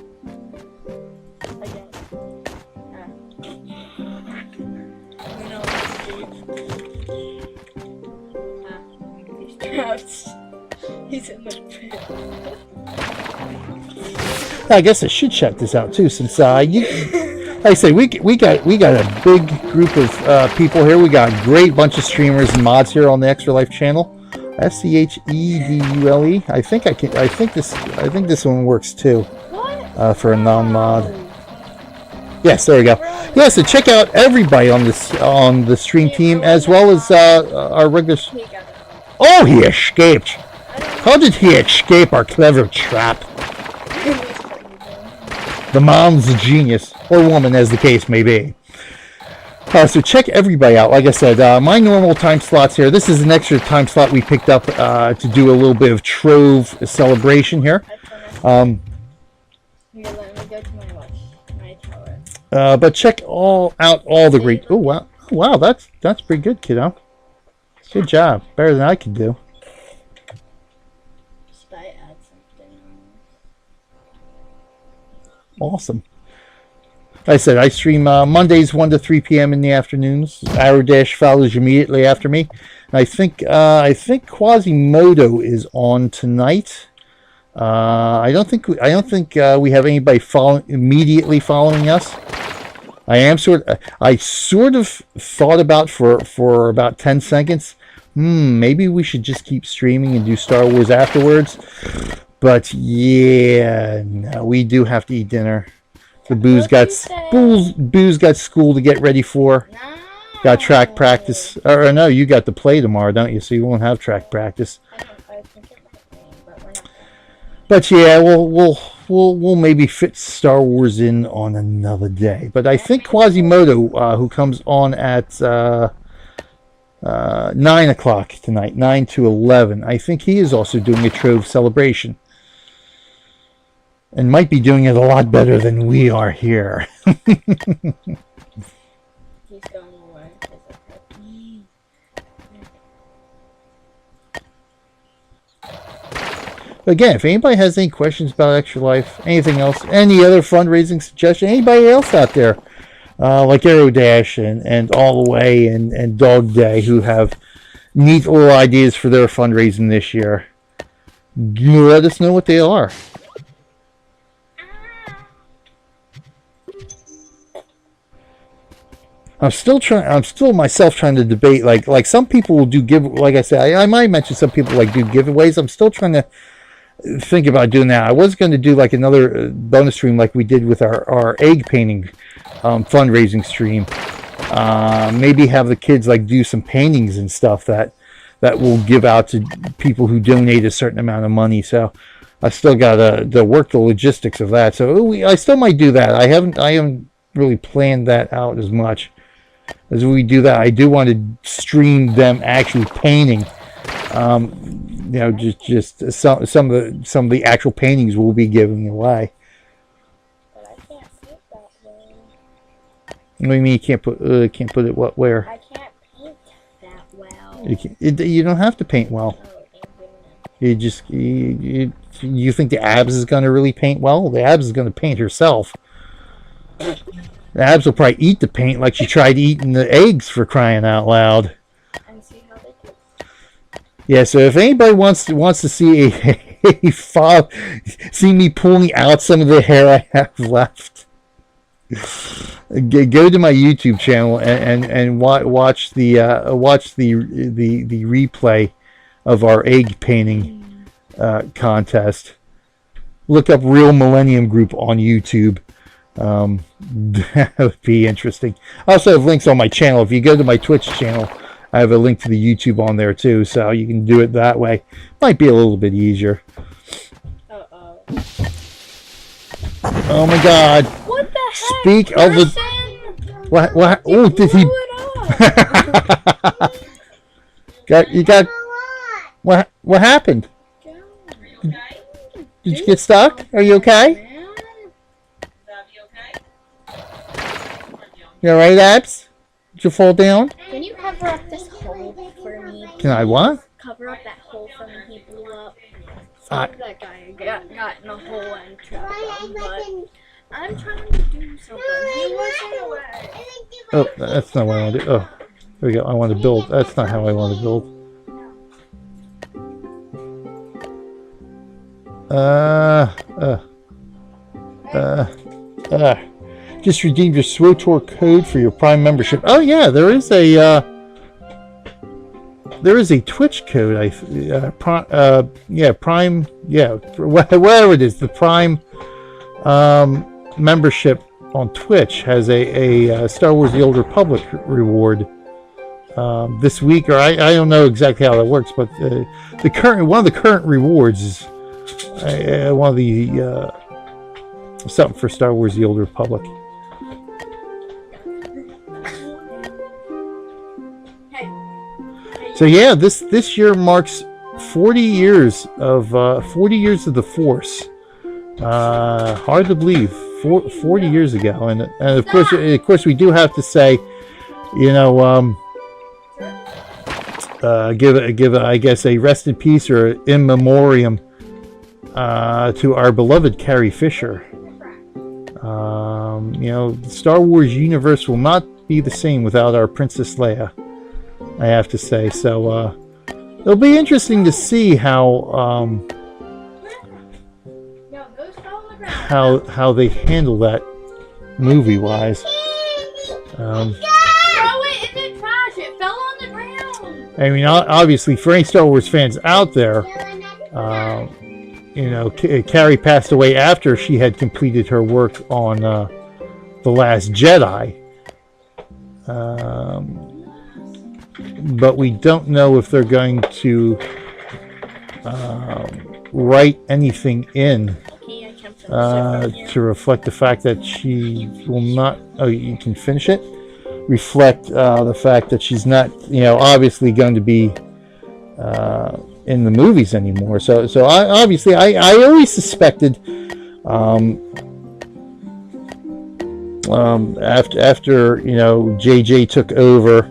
Again. He's trapped. He's in the pit. I guess I should check this out too, since like I say, we got a big group of people here. We got a great bunch of streamers and mods here on the Extra Life channel. SCHEDULE. I think this one works too. What? For a non-mod. Yes, there we go. Yeah, so check out everybody on the stream team as well as our regular. Oh, he escaped. How did he escape our clever trap? The mom's a genius, or woman, as the case may be. So check everybody out. Like I said, my normal time slots here. This is an extra time slot we picked up to do a little bit of Trove celebration here. But check out all the great. Oh wow, that's pretty good, kiddo. Good job, better than I could do. Awesome. Like I said, I stream Mondays 1 to 3 p.m. in the afternoons. Arrow Dash follows immediately after me. And I think Quasimodo is on tonight. I don't think we have anybody immediately following us. I sort of thought about for about 10 seconds. Maybe we should just keep streaming and do Star Wars afterwards. But yeah, no, we do have to eat dinner. The Boo's got school to get ready for. No. Got track practice. Or no, you got to play tomorrow, don't you? So you won't have track practice. I think it might be, but we're not. But yeah, we'll maybe fit Star Wars in on another day. But I think Quasimodo, who comes on at 9 o'clock tonight, 9 to 11, I think he is also doing a Trove celebration. And might be doing it a lot better than we are here. He's going away. Again, if anybody has any questions about Extra Life, anything else, any other fundraising suggestion, anybody else out there, like Arrow Dash and All the Way and Dog Day, who have neat little ideas for their fundraising this year, let us know what they are. I'm still myself trying to debate, like some people will do like I said, I might mention some people like do giveaways. I'm still trying to think about doing that. I was going to do like another bonus stream like we did with our egg painting fundraising stream. Maybe have the kids like do some paintings and stuff that we'll give out to people who donate a certain amount of money. So I still got to work the logistics of that. So I still might do that. I haven't really planned that out as much. As we do that, I do want to stream them actually painting. Just some of the actual paintings we'll be giving away. But I can't paint that way. What do you mean you can't put it where? I can't paint that well. You don't have to paint well. You think the abs is going to really paint well? The abs is going to paint herself. Abs will probably eat the paint like she tried eating the eggs, for crying out loud. And see how they do. Yeah, so if anybody wants to see see me pulling out some of the hair I have left, go to my YouTube channel and watch the replay of our egg painting contest. Look up Real Millennium Group on YouTube. That would be interesting. I also have links on my channel. If you go to my Twitch channel, I have a link to the YouTube on there too, so you can do it that way. Might be a little bit easier. Oh my God! What the heck? Speak of the. What? Oh, did he? What happened? Did you get stuck? Are you okay? You alright, Abs? Did you fall down? Can you cover up this hole for me? Can I what? Cover up that hole for me. He blew up. That guy got in a hole and trapped him, but I'm trying to do something. He wasn't away. Oh, that's not what I want to do. Oh, there we go. I want to build. That's not how I want to build. Just redeemed your SWOTOR code for your Prime membership. Oh yeah, there is a Twitch code. Prime. Yeah, whatever it is, the Prime membership on Twitch has a Star Wars: The Old Republic reward this week, or I don't know exactly how that works, but one of the current rewards is one of the something for Star Wars: The Old Republic. So yeah, this year marks 40 years of the Force. Hard to believe, 40 years ago, and of course we do have to say, you know, give I guess a rest in peace or in memoriam to our beloved Carrie Fisher. You know, the Star Wars universe will not be the same without our Princess Leia, I have to say. So it'll be interesting to see how they handle that movie wise. Throw it in the trash. It fell on the ground. I mean, obviously, for any Star Wars fans out there, you know, Carrie passed away after she had completed her work on The Last Jedi. But we don't know if they're going to write anything in to reflect the fact that she will not. Oh, you can finish it. Reflect the fact that she's not, you know, obviously going to be in the movies anymore. So I always suspected after you know JJ took over.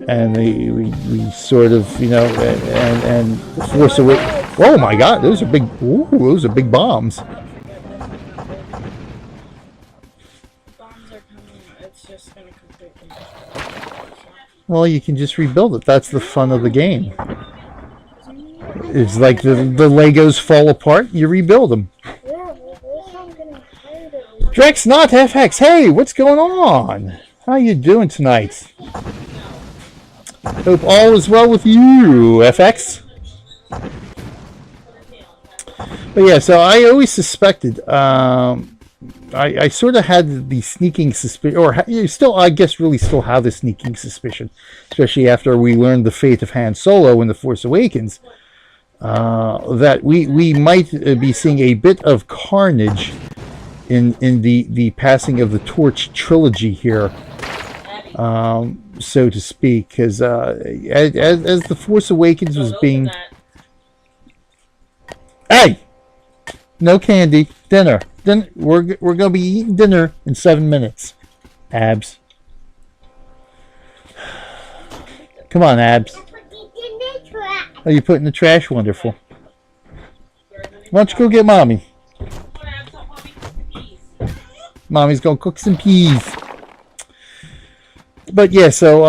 And we sort of, you know, and Force Awakens. Oh my God, those are big. Ooh, those are big bombs. Bombs are coming. It's just gonna completely. Well, you can just rebuild it. That's the fun of the game. It's like the Legos fall apart. You rebuild them. Drex not FX. Hey, what's going on? How you doing tonight? Hope all is well with you, FX. But yeah, so I always suspected, I sort of had the sneaking suspicion, or you still, I guess, really still have the sneaking suspicion, especially after we learned the fate of Han Solo in The Force Awakens, that we might be seeing a bit of carnage in the passing of the Torch trilogy here. So to speak, because as The Force Awakens was being... Hey! No candy. Dinner. We're going to be eating dinner in 7 minutes. Abs. Come on, Abs. Oh, you put in the trash? Wonderful. Why don't you go get Mommy? Mommy's gonna cook some peas. But yeah, so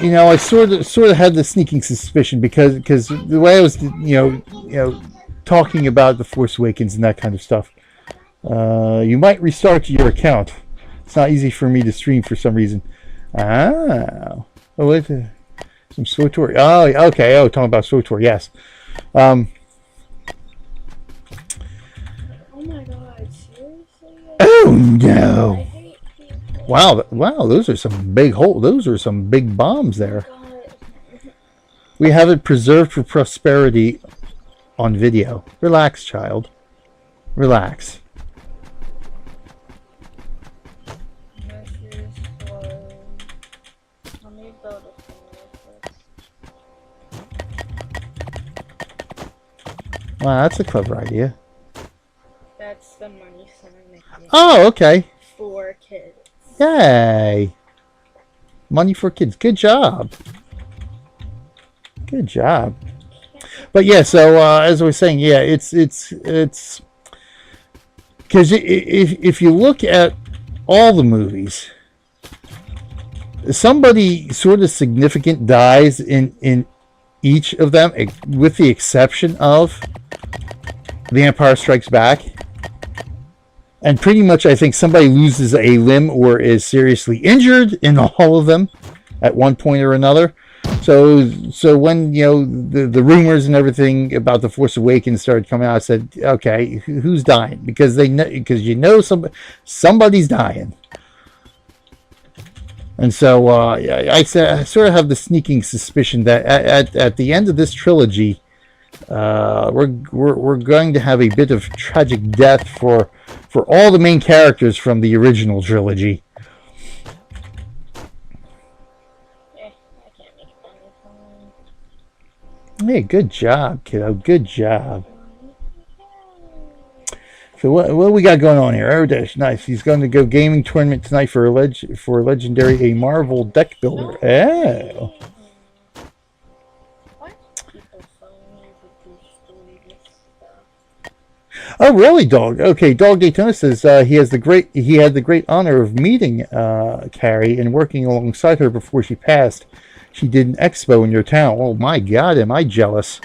you know, I sort of had the sneaking suspicion because the way I was, you know, talking about the Force Awakens and that kind of stuff. You might restart your account. It's not easy for me to stream for some reason. Oh, wait, some SWTOR. Oh, okay. Oh, talking about SWTOR. Yes. Oh my god! Seriously? Oh I no! hate people. Wow, wow. Those are some big Those are some big bombs there. God. We have it preserved for prosperity on video. Relax, child. Relax. Messages for... Let me build a thing real quick. Wow, that's a clever idea. That's the money center making Oh, okay. for kids. Yay. Money for kids. Good job. Good job. But yeah, so as I was saying, yeah, it's because if you look at all the movies, somebody sort of significant dies in each of them, with the exception of The Empire Strikes Back. And pretty much, I think somebody loses a limb or is seriously injured in all of them at one point or another. So when, you know, the rumors and everything about The Force Awakens started coming out, I said, okay, who's dying? Because you know somebody's dying. And so I sort of have the sneaking suspicion that at the end of this trilogy, we're going to have a bit of tragic death for all the main characters from the original trilogy. Hey, good job, kiddo. Good job. So what we got going on here? Aerodash, nice. He's going to go gaming tournament tonight for legendary a Marvel deck builder. Oh. Oh, really, Dog? Okay, Dog Daytona says he had the great honor of meeting Carrie and working alongside her before she passed. She did an expo in your town. Oh my God, am I jealous?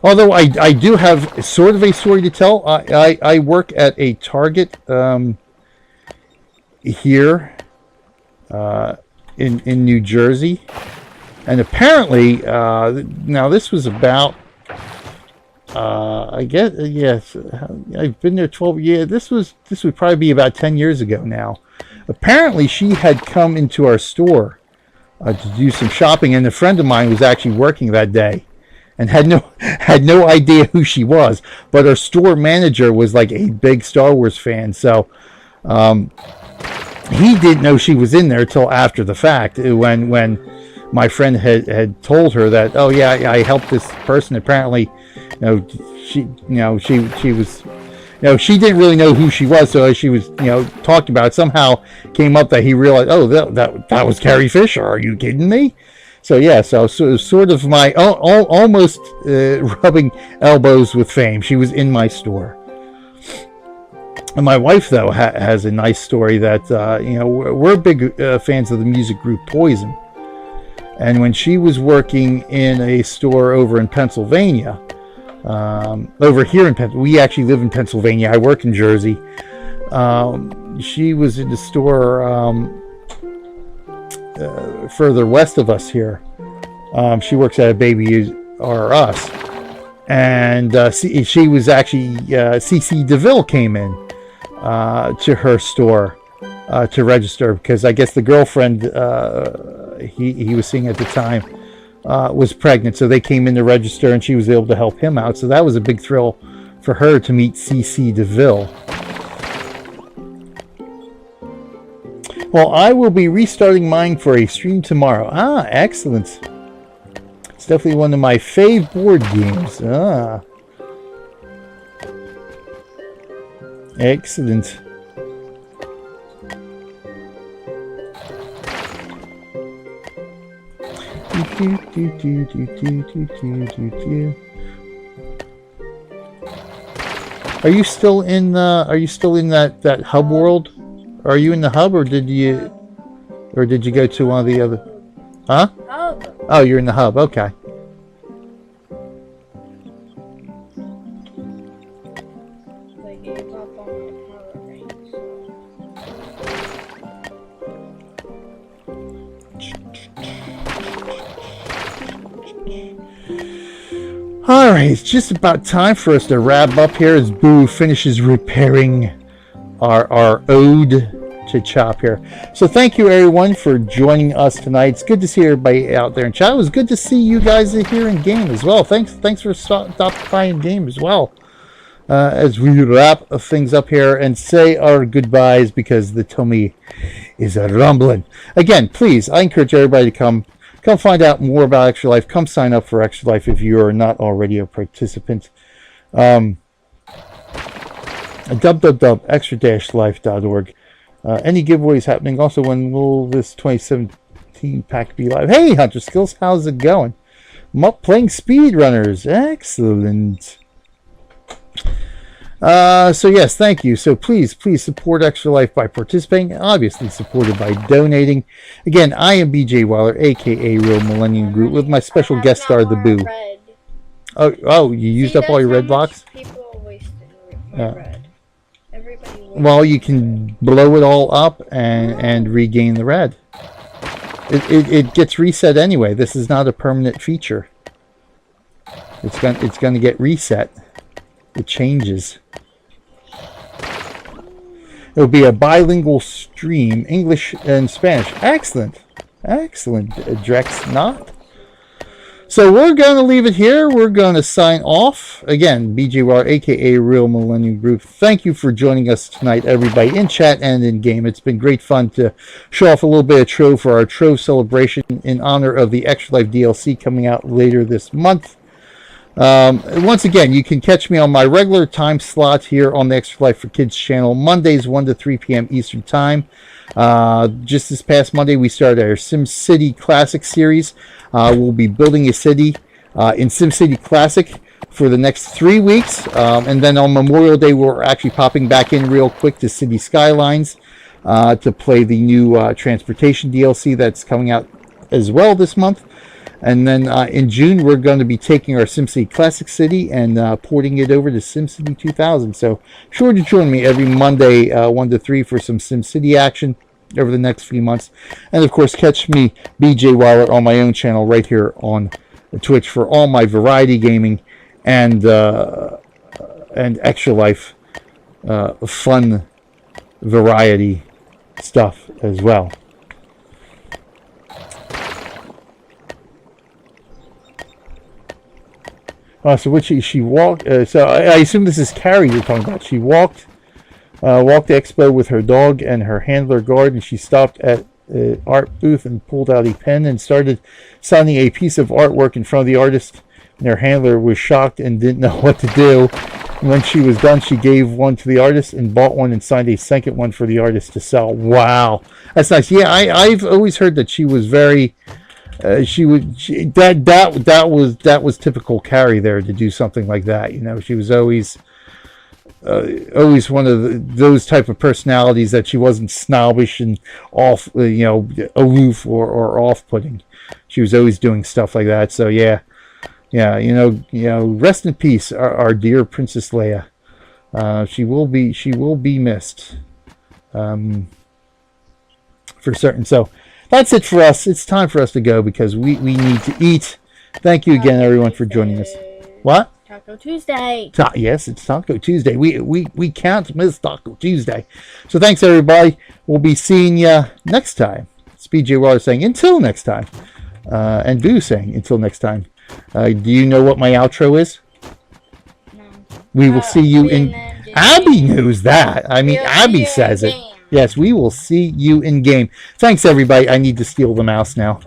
Although I do have sort of a story to tell. I work at a Target here in New Jersey, and apparently now this was about I guess yes, I've been there 12 years. This would probably be about 10 years ago now. Apparently she had come into our store to do some shopping, and a friend of mine was actually working that day and had no idea who she was, but our store manager was like a big Star Wars fan, so he didn't know she was in there till after the fact, when my friend had told her that, oh yeah, I helped this person. Apparently she was, she didn't really know who she was, so as she was, talked about it, somehow came up that he realized, oh, that was Carrie Fisher. Are you kidding me? So yeah, so it was sort of my almost rubbing elbows with fame. She was in my store. And my wife, though, has a nice story that, we're big fans of the music group Poison. And when she was working in a store over in Pennsylvania, over here in Pennsylvania, we actually live in Pennsylvania. I work in Jersey. She was in the store further west of us here. She works at a Baby R Us. And she was actually, CC DeVille came in to her store to register, because I guess the girlfriend he was seeing at the time was pregnant, so they came in to register, and she was able to help him out. So that was a big thrill for her to meet CC DeVille. Well, I will be restarting mine for a stream tomorrow. Ah, excellent. It's definitely one of my fave board games. Ah. Excellent. Are you still in that hub world? Are you in the hub, or did you go to one of the other? Huh? Hub. Oh, you're in the hub. Okay. They gave up on my power range. All right, it's just about time for us to wrap up here as Boo finishes repairing our ode to Chop here. So thank you everyone for joining us tonight. It's good to see everybody out there in chat. It was good to see you guys here in game as well. Thanks for stopping by in game as well. As we wrap things up here and say our goodbyes because the tummy is rumbling. Again, please, I encourage everybody to come find out more about Extra Life. Come sign up for Extra Life if you are not already a participant. www.extra-life.org. Any giveaways happening? Also, when will this 2017 pack be live? Hey, Hunter Skills, how's it going? I'm up playing Speedrunners. Excellent. So yes, thank you. So please support Extra Life by participating. Obviously supported by donating. Again, I am BJ Weiler, aka Real Millennium Group, with my special guest star, the Boo. Red. Oh, you used up all your red blocks? People wasted my red. Everybody wasted. Well, you can blow it all up and regain the red. It gets reset anyway. This is not a permanent feature. It's going to get reset. It changes. It'll be a bilingual stream, English and Spanish. Excellent. Drex not. So we're going to leave it here. We're going to sign off. Again, BJR, aka Real Millennium Group. Thank you for joining us tonight, everybody, in chat and in game. It's been great fun to show off a little bit of Trove for our Trove celebration in honor of the Extra Life DLC coming out later this month. Once again, you can catch me on my regular time slot here on the Extra Life for Kids channel, Mondays 1 to 3 p.m. Eastern Time. Just this past Monday, we started our SimCity Classic series. We'll be building a city in SimCity Classic for the next 3 weeks. And then on Memorial Day, we're actually popping back in real quick to City Skylines to play the new transportation DLC that's coming out as well this month. And then in June, we're going to be taking our SimCity Classic City and porting it over to SimCity 2000. So sure to join me every Monday 1 to 3 for some SimCity action over the next few months. And of course, catch me, BJ Weiler, on my own channel right here on Twitch for all my variety gaming and Extra Life fun variety stuff as well. So what she walked. So I assume this is Carrie you're talking about. She walked the expo with her dog and her handler guard, and she stopped at an art booth and pulled out a pen and started signing a piece of artwork in front of the artist. And her handler was shocked and didn't know what to do. And when she was done, she gave one to the artist and bought one and signed a second one for the artist to sell. Wow, that's nice. Yeah, I've always heard that she was very. That was typical Carrie there to do something like that. You know, she was always one of those type of personalities that she wasn't snobbish and off, aloof or off-putting. She was always doing stuff like that. So yeah, rest in peace, our dear Princess Leia. She will be missed, for certain. So. That's it for us. It's time for us to go because we need to eat. Thank you again, everyone, for joining us. What? Taco Tuesday. Yes, it's Taco Tuesday. We can't miss Taco Tuesday. So thanks, everybody. We'll be seeing you next time. It's BJ Waller saying until next time. And Boo saying until next time. Do you know what my outro is? No. We will see you in... Abby knows that. I mean, Abby says it. Yes, we will see you in game. Thanks, everybody. I need to steal the mouse now.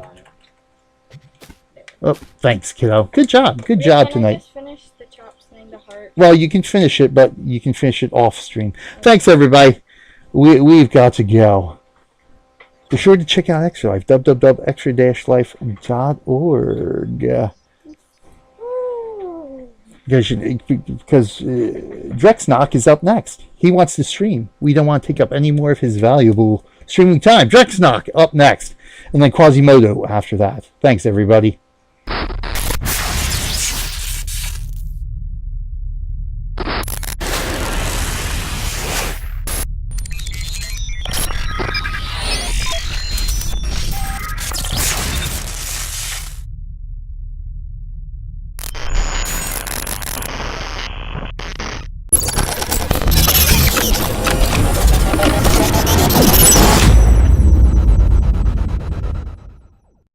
Oh, thanks, kiddo. Good job. Good job tonight. I just finish the chops thing, the heart? Well, you can finish it, but you can finish it off stream. Thanks, everybody. We've got to go. Be sure to check out Extra Life, www.extra-life.org. because Drexnock is up next. He wants to stream. We don't want to take up any more of his valuable streaming time. Drexnock up next, and then Quasimodo after that. Thanks, everybody.